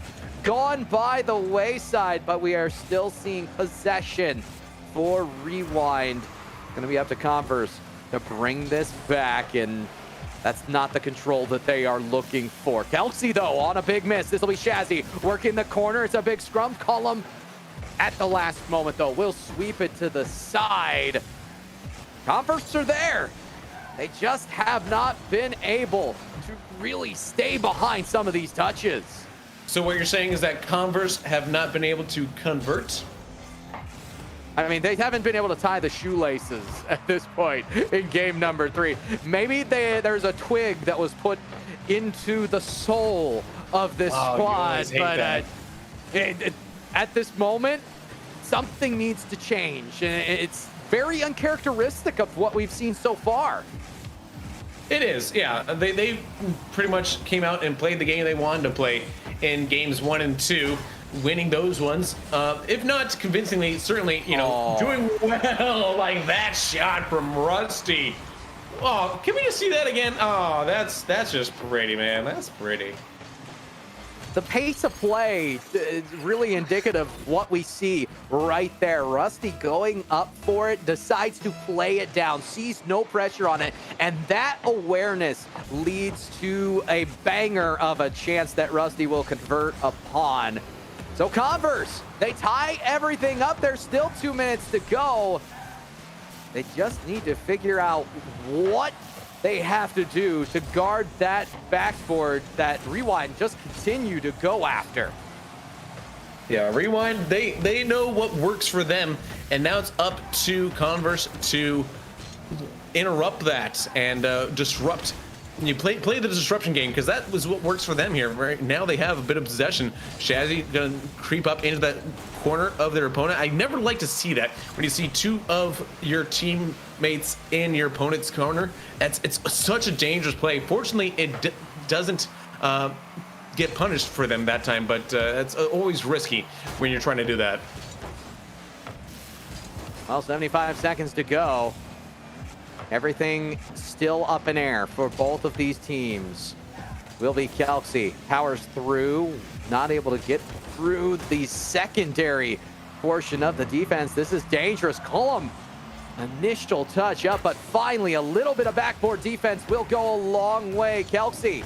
gone by the wayside, but we are still seeing possession for Rewind. Going to be up to Converse to bring this back, and That's not the control that they are looking for. Kelsey, though, on a big miss. This will be Shazzy working the corner. It's a big scrum. Column at the last moment, though, will sweep it to the side. Converse are there. They just have not been able to really stay behind some of these touches. So what you're saying is that Converse have not been able to convert? I mean, they haven't been able to tie the shoelaces at this point in game number 3. Maybe there's a twig that was put into the soul of this squad, but at this moment, something needs to change. And it's very uncharacteristic of what we've seen so far. It is, yeah. They pretty much came out and played the game they wanted to play in games 1 and 2. Winning those ones, if not convincingly, certainly, doing well. Like that shot from Rusty. Oh, can we just see that again? Oh, that's just pretty, man. That's pretty. The pace of play is really indicative of what we see right there. Rusty going up for it, decides to play it down, sees no pressure on it, and that awareness leads to a banger of a chance that Rusty will convert upon. So Converse, they tie everything up. There's still 2 minutes to go. They just need to figure out what they have to do to guard that backboard that Rewind just continue to go after. Yeah, Rewind, they know what works for them, and now it's up to Converse to interrupt that and disrupt. You play the disruption game, because that was what works for them here. Right now they have a bit of possession. Shazzy gonna creep up into that corner of their opponent. I never like to see that when you see 2 of your teammates in your opponent's corner. It's such a dangerous play. Fortunately, it doesn't get punished for them that time, but it's always risky when you're trying to do that. Well, 75 seconds to go. Everything still up in air for both of these teams. Will be Kelsey powers through, not able to get through the secondary portion of the defense. This is dangerous. Cullum, initial touch up, but finally a little bit of backboard defense will go a long way. Kelsey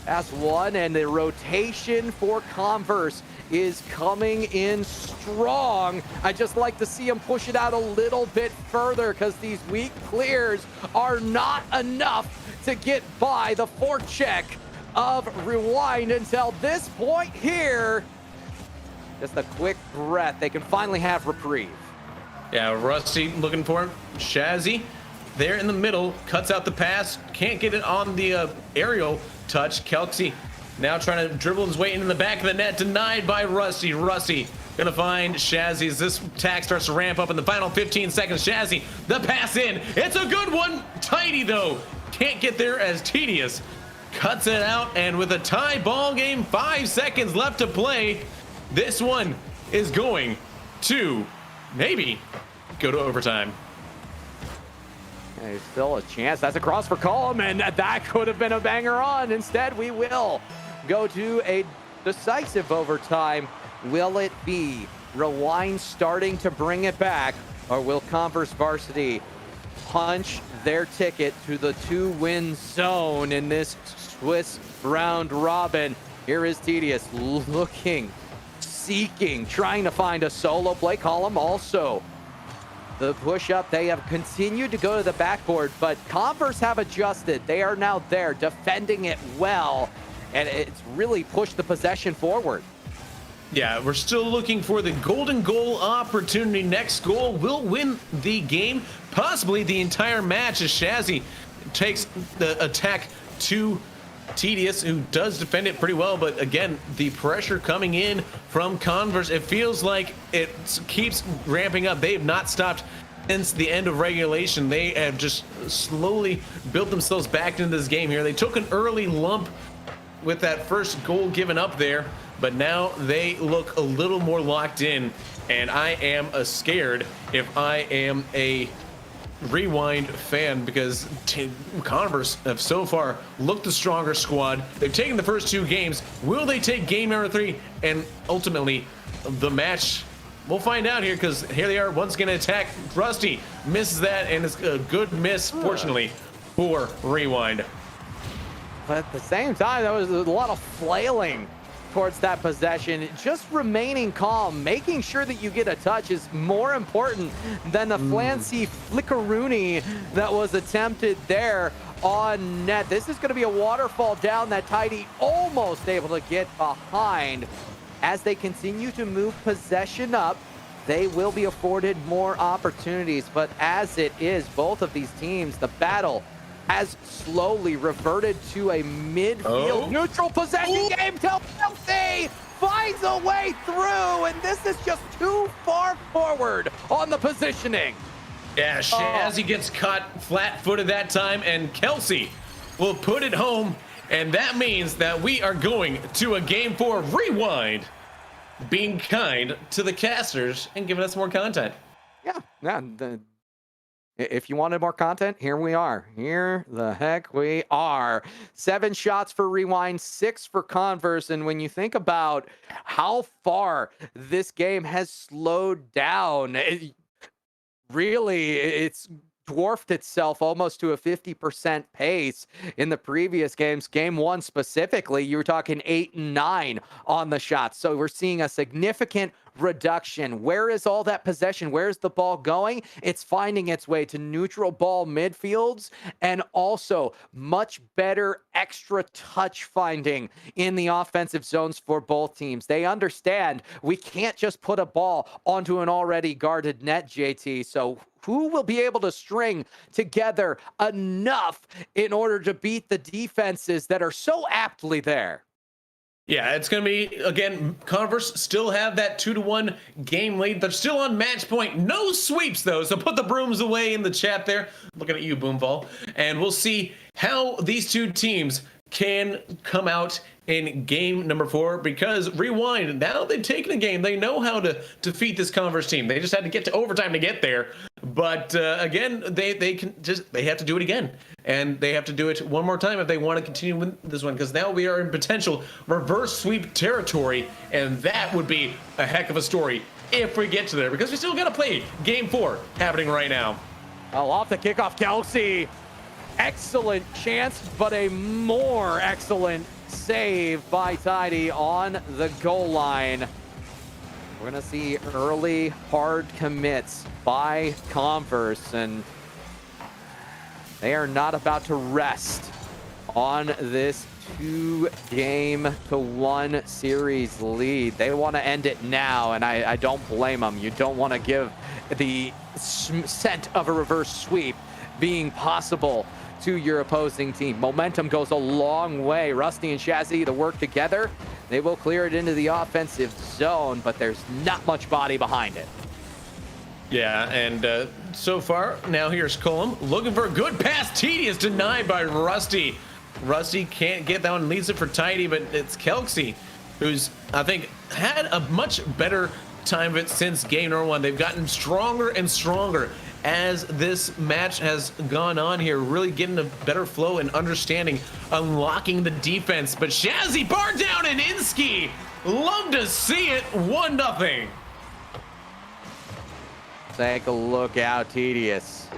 has one, and the rotation for Converse is coming in strong. I just like to see him push it out a little bit further, because these weak clears are not enough to get by the forecheck of Rewind until this point here. Just a quick breath. They can finally have reprieve. Yeah, Rusty looking for him. Shazzy there in the middle, cuts out the pass, can't get it on the aerial touch. Kelsey now trying to dribble his way into the back of the net, denied by Rusty. Rusty gonna find Shazzy as this attack starts to ramp up in the final 15 seconds. Shazzy, the pass in. It's a good one. Tidy though. Can't get there as Tedious cuts it out, and with a tie ball game, 5 seconds left to play, this one is going to maybe go to overtime. There's still a chance. That's a cross for Cullum, and that could have been a banger on. Instead, we will go to a decisive overtime. Will it be Rewind starting to bring it back, or will Converse Varsity punch their ticket to the 2-win zone in this Swiss round robin? Here is Tedious looking, seeking, trying to find a solo play. Column also the push up. They have continued to go to the backboard, but Converse have adjusted. They are now there defending it well, and it's really pushed the possession forward. Yeah, we're still looking for the golden goal opportunity. Next goal will win the game, possibly the entire match, as Shazzy takes the attack to Tedious, who does defend it pretty well. But again, the pressure coming in from Converse, it feels like it keeps ramping up. They have not stopped since the end of regulation. They have just slowly built themselves back into this game here. They took an early lump with that first goal given up there, but now they look a little more locked in, and I am scared if I am a Rewind fan, because Converse have so far looked the stronger squad. They've taken the first 2 games. Will they take game number 3 and ultimately the match? We'll find out here, because here they are once again attack. Rusty misses that, and it's a good miss, fortunately, for Rewind. But at the same time, there was a lot of flailing towards that possession. Just remaining calm, making sure that you get a touch is more important than the flancy flickeroony that was attempted there on net. This is going to be a waterfall down that Tidy almost able to get behind. As they continue to move possession up, they will be afforded more opportunities. But as it is, both of these teams, the battle has slowly reverted to a midfield neutral possession game till Filthy finds a way through, and this is just too far forward on the positioning. Yeah, Shazzy gets caught flat-footed that time, and Kelsey will put it home, and that means that we are going to a Game 4 Rewind, being kind to the casters and giving us more content. Yeah. If you wanted more content, here we are. Here the heck we are. 7 shots for Rewind, 6 for Converse. And when you think about how far this game has slowed down, it's dwarfed itself almost to a 50% pace in the previous games. Game 1 specifically, you were talking 8 and 9 on the shots. So we're seeing a significant reduction. Where is all that possession? Where's the ball going? It's finding its way to neutral ball midfields, and also much better extra touch finding in the offensive zones for both teams. They understand we can't just put a ball onto an already guarded net, JT. So who will be able to string together enough in order to beat the defenses that are so aptly there? Yeah, it's going to be, again, Converse still have that 2-1 game lead. They're still on match point. No sweeps, though, so put the brooms away in the chat there. Looking at you, Boomfall. And we'll see how these two teams can come out in game number 4, because Rewind, now they've taken a game. They know how to defeat this Converse team. They just had to get to overtime to get there. But again, they have to do it again. And they have to do it one more time if they want to continue with this one, because now we are in potential reverse sweep territory, and that would be a heck of a story if we get to there, because we still got to play game 4 happening right now. Oh, off the kickoff, Kelsey. Excellent chance, but a more excellent save by Tidy on the goal line. We're going to see early hard commits by Converse, and they are not about to rest on this 2-1 series lead. They want to end it now, and I don't blame them. You don't want to give the scent of a reverse sweep being possible to your opposing team. Momentum goes a long way. Rusty and Shazzy to work together. They will clear it into the offensive zone, but there's not much body behind it. Yeah, and so far, now here's Colum looking for a good pass. Tedious denied by Rusty. Rusty can't get that one, leaves it for Tidy, but it's Kelsey, who's, I think, had a much better time of it since game number 1. They've gotten stronger and stronger as this match has gone on here, really getting a better flow and understanding, unlocking the defense. But Shazzy bar down and Inski, love to see it, 1-0. Take a look out, Tedious.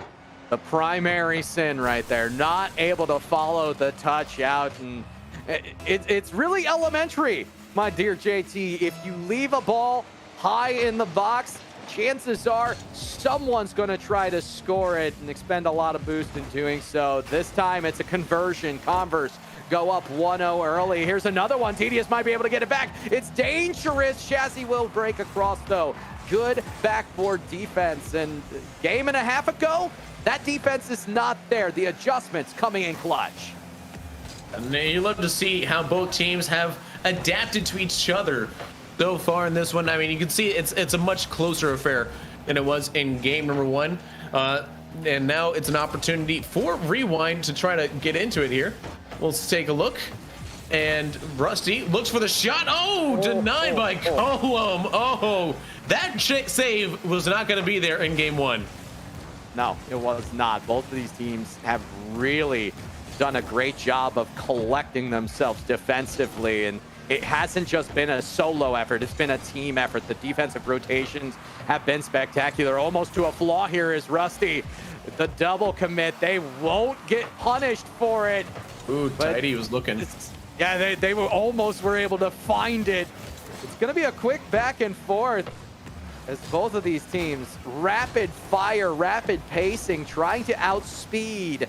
The primary sin right there, not able to follow the touch out, and it's really elementary, my dear JT. If you leave a ball high in the box, chances are someone's going to try to score it and expend a lot of boost in doing so. This time it's a conversion. Converse go up 1-0 early. Here's another one. Tedious might be able to get it back. It's dangerous. Shazzy will break across, though. Good backboard defense. And game and a half ago, that defense is not there. The adjustments coming in clutch. And you love to see how both teams have adapted to each other so far in this one. I mean, you can see it's a much closer affair than it was in game number 1. And now it's an opportunity for Rewind to try to get into it here. We'll take a look. And Rusty looks for the shot. Oh, denied by Colum. Oh, that save was not going to be there in game 1. No, it was not. Both of these teams have really done a great job of collecting themselves defensively, and it hasn't just been a solo effort, it's been a team effort. The defensive rotations have been spectacular, almost to a flaw here is Rusty. The double commit, they won't get punished for it. Ooh, Tidy was looking. Yeah, they were able to find it. It's gonna be a quick back and forth as both of these teams, rapid fire, rapid pacing, trying to outspeed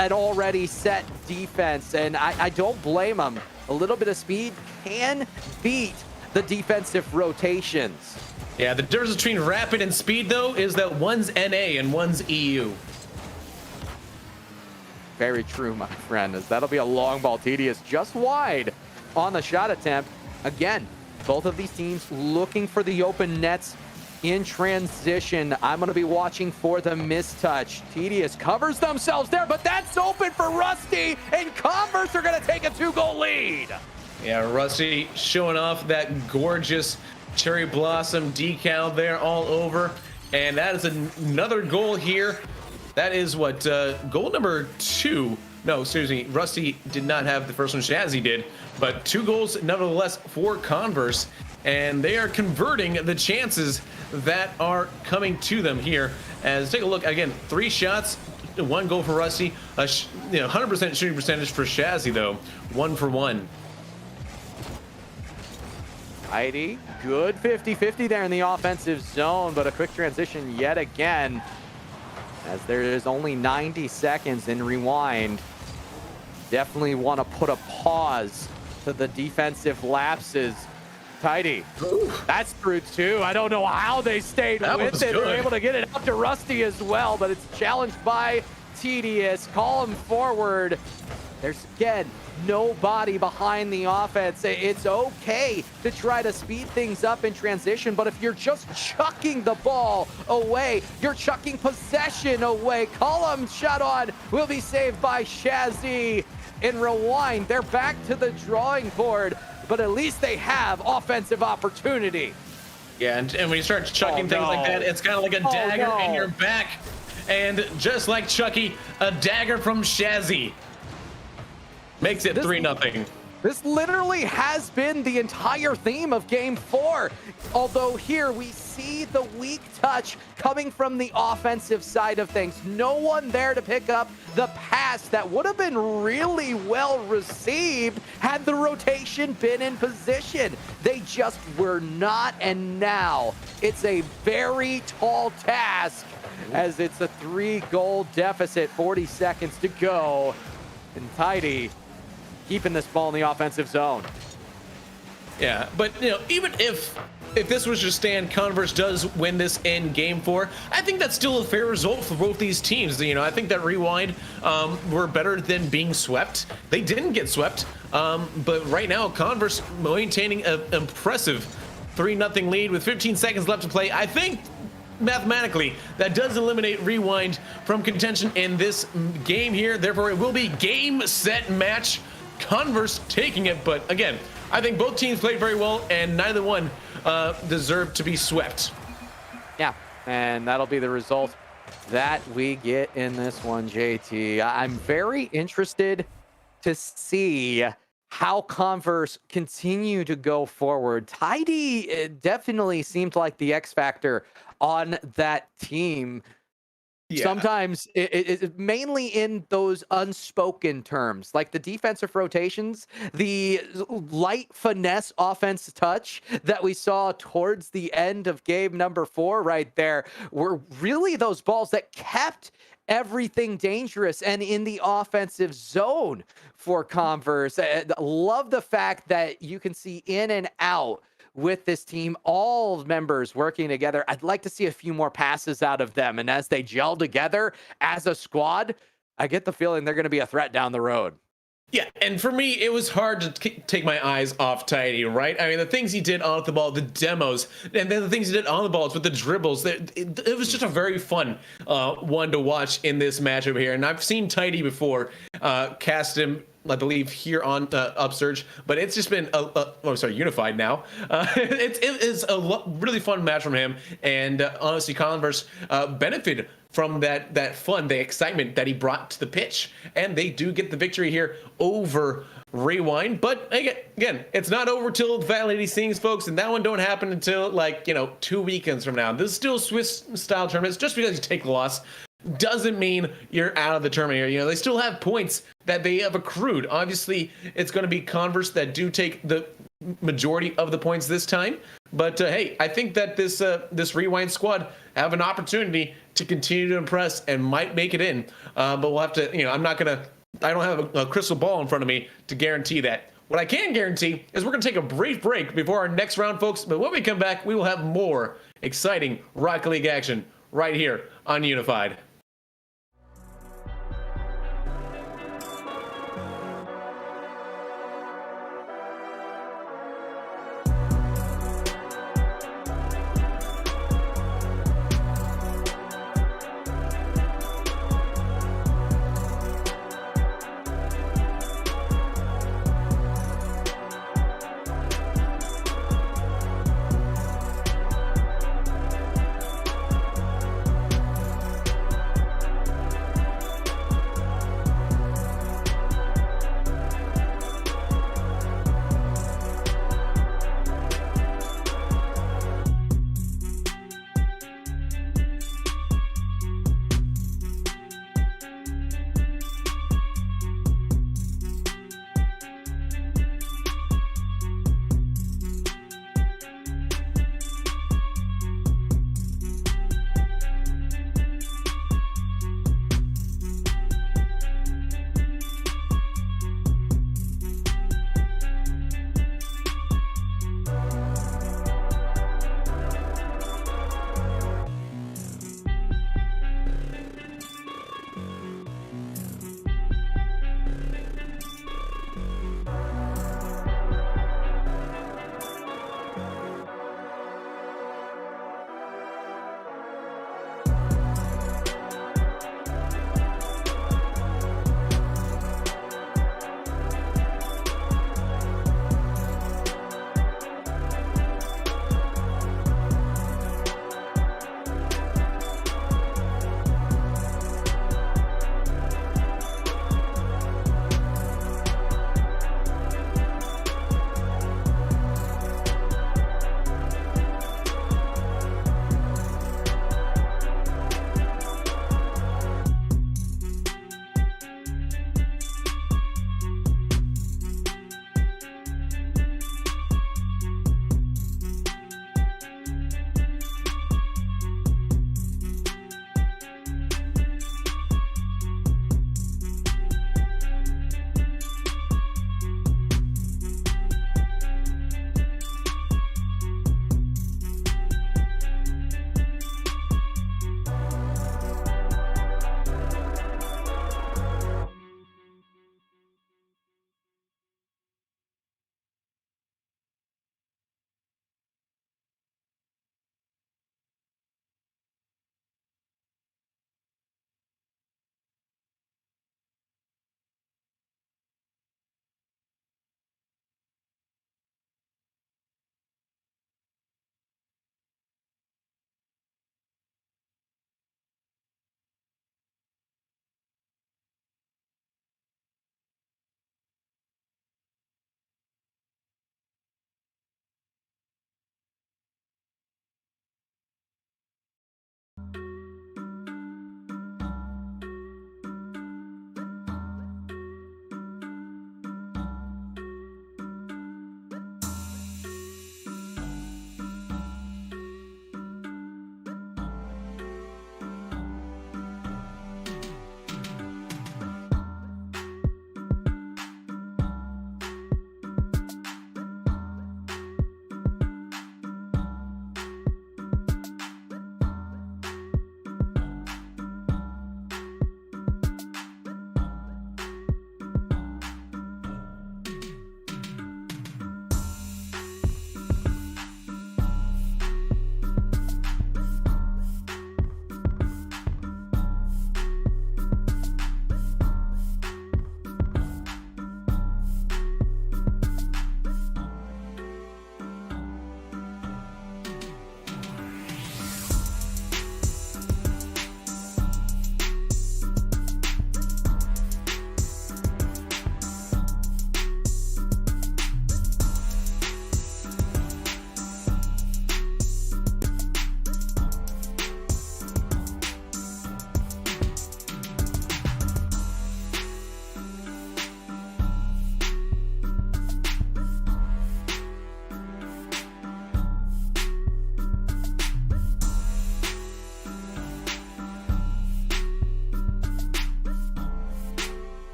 an already set defense, and I don't blame them. A little bit of speed can beat the defensive rotations. Yeah, the difference between rapid and speed, though, is that one's NA and one's EU. Very true, my friend, as that'll be a long ball. Tedious just wide on the shot attempt. Again, both of these teams looking for the open nets in transition. I'm going to be watching for the mistouch. Tedious covers themselves there, but that's open for Rusty, and Converse are going to take a 2-goal lead. Yeah, Rusty showing off that gorgeous cherry blossom decal there all over. And that is another goal here. That is what, goal number 2. No, seriously, Rusty did not have the first one, Shazzy did. But 2 goals, nevertheless, for Converse. And they are converting the chances that are coming to them here. As take a look, again, 3 shots, 1 goal for Rusty. 100% shooting percentage for Shazzy, though. 1 for 1. Heidi, good 50-50 there in the offensive zone, but a quick transition yet again, as there is only 90 seconds in rewind. Definitely want to put a pause to the defensive lapses. Tidy, that's through 2. I don't know how they stayed with it. They're able to get it up to Rusty as well, but it's challenged by Tedious. Call him forward. There's, again, nobody behind the offense. It's okay to try to speed things up in transition, but if you're just chucking the ball away, you're chucking possession away. Column shot on will be saved by Shazzy. In rewind, they're back to the drawing board, but at least they have offensive opportunity. Yeah, and when you start chucking things like that, it's kind of like a dagger in your back. And just like Chucky, a dagger from Shazzy makes it 3-0. This literally has been the entire theme of Game 4. Although here we see the weak touch coming from the offensive side of things. No one there to pick up the pass that would have been really well received had the rotation been in position. They just were not, and now it's a very tall task as it's a 3-goal deficit, 40 seconds to go. And Tidy keeping this ball in the offensive zone. Yeah, but even if this was just stand, Converse does win this in Game 4, I think that's still a fair result for both these teams. I think that Rewind were better than being swept. They didn't get swept, but right now Converse maintaining an impressive 3-0 lead with 15 seconds left to play. I think mathematically that does eliminate Rewind from contention in this game here. Therefore, it will be game, set, match. Converse taking it, but again, I think both teams played very well, and neither one deserved to be swept. Yeah, and that'll be the result that we get in this one, JT. I'm very interested to see how Converse continue to go forward. Tidy definitely seemed like the X factor on that team. Yeah. Sometimes it mainly in those unspoken terms, like the defensive rotations, the light finesse offense touch that we saw towards the end of game number 4 right there were really those balls that kept everything dangerous and in the offensive zone for Converse. Love the fact that you can see in and out with this team, all members working together. I'd like to see a few more passes out of them. And as they gel together as a squad, I get the feeling they're going to be a threat down the road. Yeah, and for me, it was hard to take my eyes off Tidy, right? I mean, the things he did off the ball, the demos, and then the things he did on the balls with the dribbles, it was just a very fun one to watch in this matchup here. And I've seen Tidy before cast him I believe, here on Upsurge, but it's just been Unified now. It is a really fun match from him, and honestly, Converse benefited from that fun, the excitement that he brought to the pitch, and they do get the victory here over Rewind. But again, it's not over till Validated Scenes, folks, and that one don't happen until 2 weekends from now. This is still Swiss style tournaments. Just because you take a loss doesn't mean you're out of the tournament here. They still have points that they have accrued. Obviously, it's going to be Converse that do take the majority of the points this time. But hey, I think that this Rewind squad have an opportunity to continue to impress and might make it in. But we'll have to, I don't have a crystal ball in front of me to guarantee that. What I can guarantee is we're going to take a brief break before our next round, folks. But when we come back, we will have more exciting Rocket League action right here on Unified.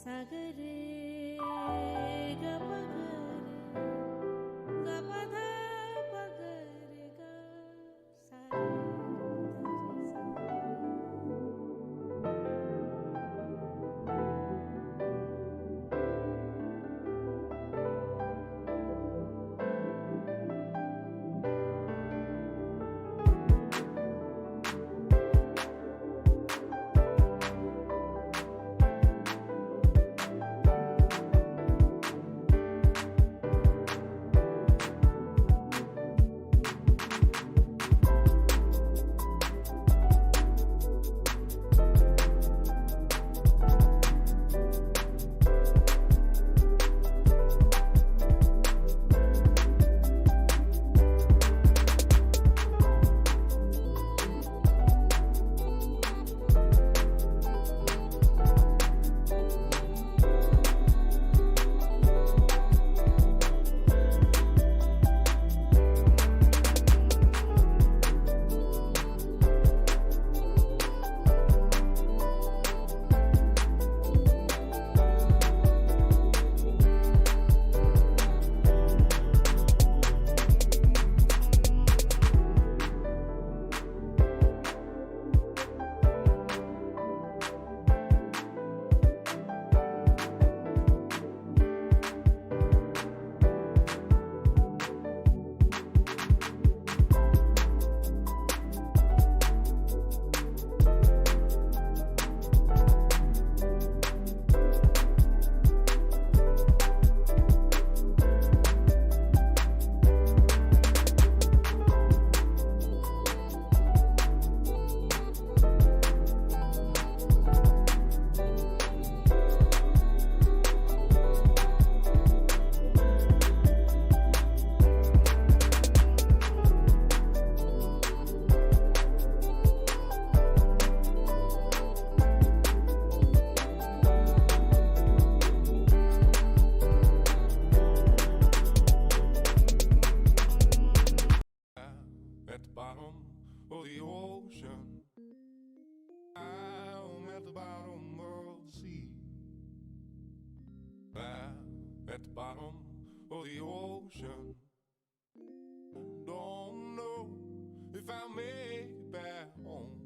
सागरे गपगरे गपधा पगरे ग सारे at the bottom of the ocean. I'm at the bottom of the sea. At the bottom of the ocean. Don't know if I'll make it back home.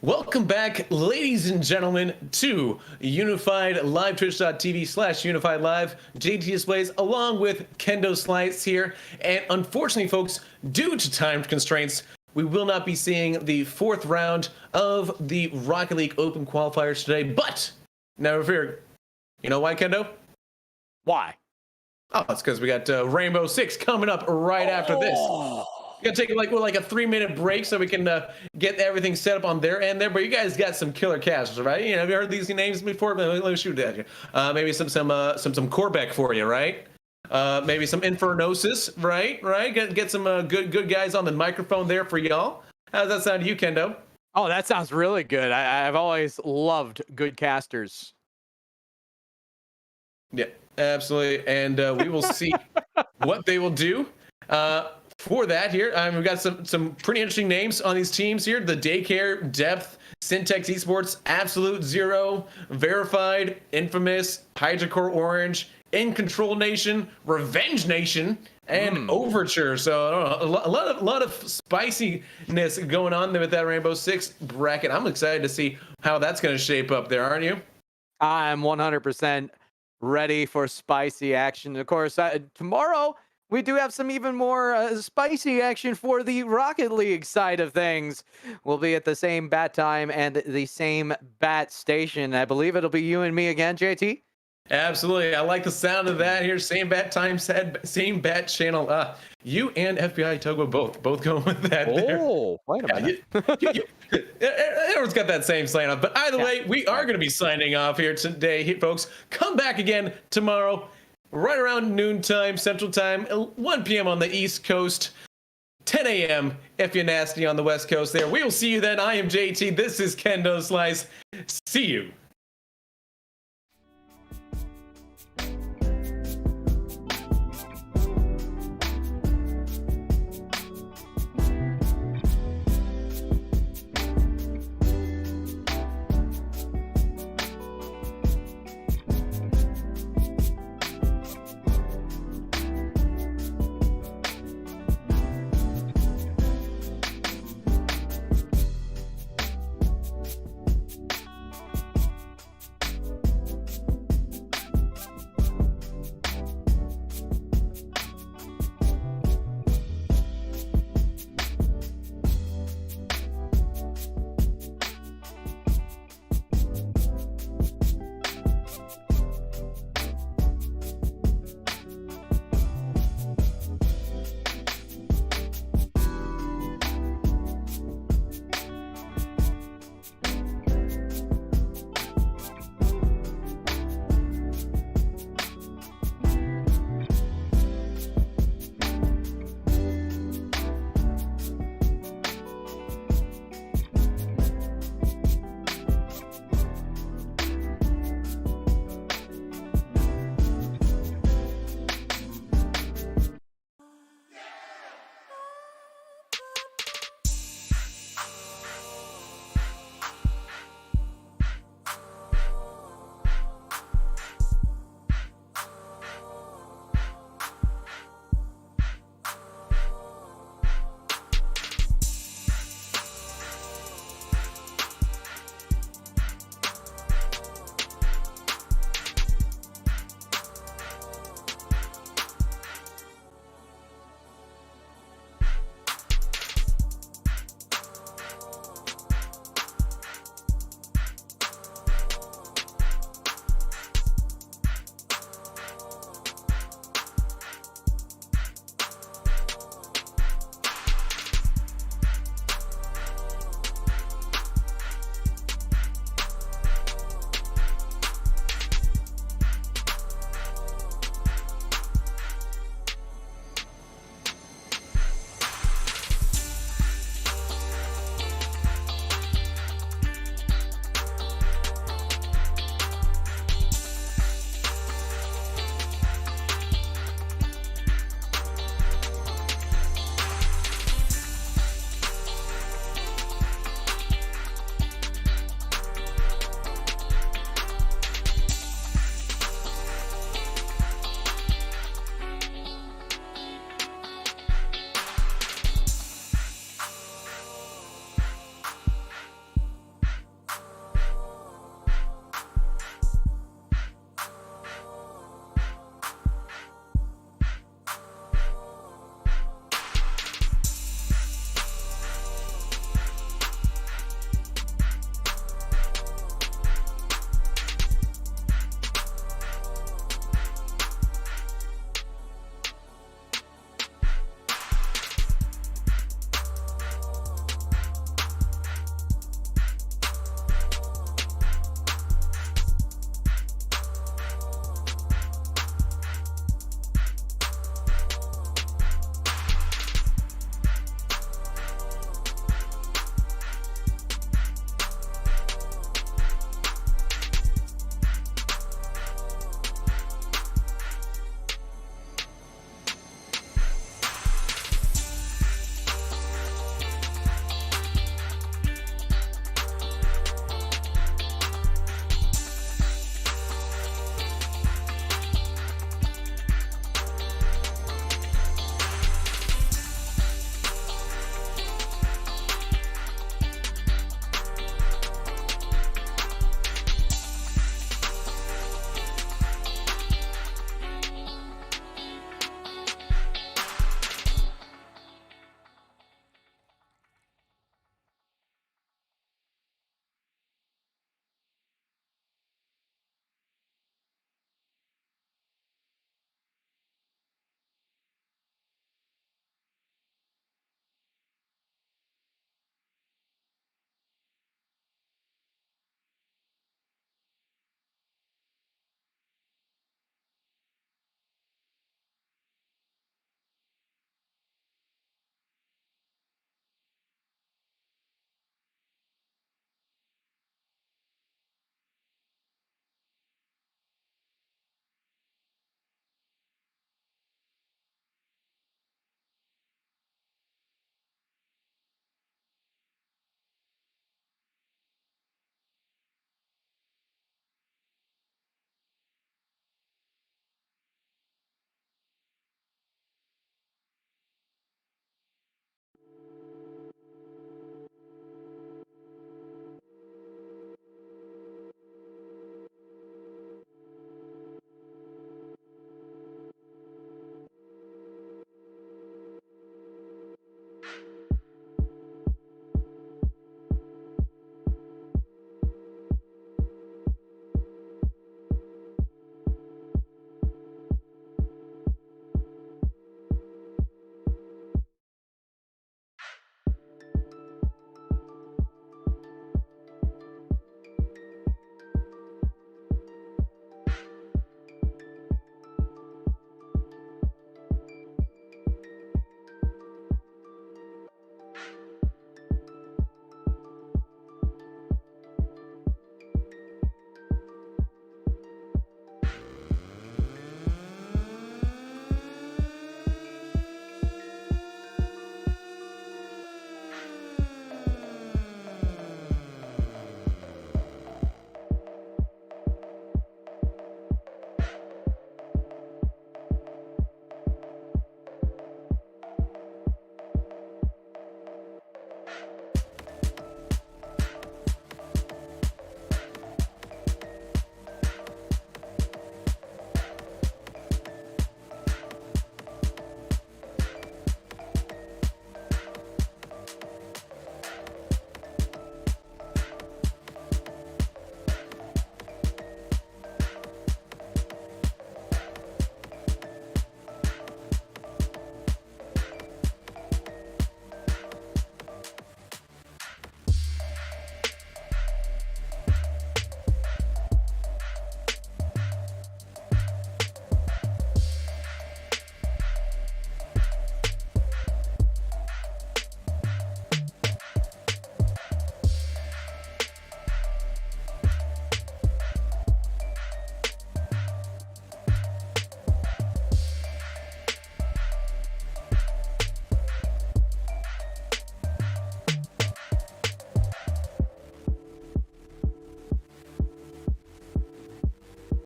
Welcome back, ladies and gentlemen, to Unified Live, twitch.tv/Unified Live. JT Displays, along with Kendo Slice here. And unfortunately, folks, due to time constraints, we will not be seeing the fourth round of the Rocket League Open qualifiers today. But, never fear. You know why, Kendo? Why? Oh, it's because we got Rainbow Six coming up right after this. Gonna take like a 3-minute break so we can get everything set up on their end there. But you guys got some killer casts, right? You know, have you heard these names before? Let me shoot at you. Maybe some Corbeck for you, right? Maybe some Infernosis, right? Get some good guys on the microphone there for y'all. How's that sound to you, Kendo? Oh, that sounds really good. I've always loved good casters. Yeah, absolutely. And we will see what they will do. For that here, we've got some pretty interesting names on these teams here. The Daycare, Depth, Syntex Esports, Absolute Zero, Verified, Infamous, Hydrocore Orange, In Control Nation, Revenge Nation, and Overture. So I don't know, a lot of spiciness going on there with that Rainbow Six bracket. I'm excited to see how that's going to shape up there, aren't you? I'm 100% ready for spicy action. Of course, tomorrow we do have some even more spicy action for the Rocket League side of things. We'll be at the same bat time and the same bat station. I believe it'll be you and me again, JT. Absolutely. I like the sound of that here. Same bat time, same bat channel. You and FBI Togo both going with that. Oh, wait a minute. Everyone's got that same sign off. But either way, we are going to be signing off here today, folks. Come back again tomorrow, right around noontime, Central Time, 1 p.m. on the East Coast, 10 a.m. if you're nasty on the West Coast there. We will see you then. I am JT. This is Kendo Slice. See you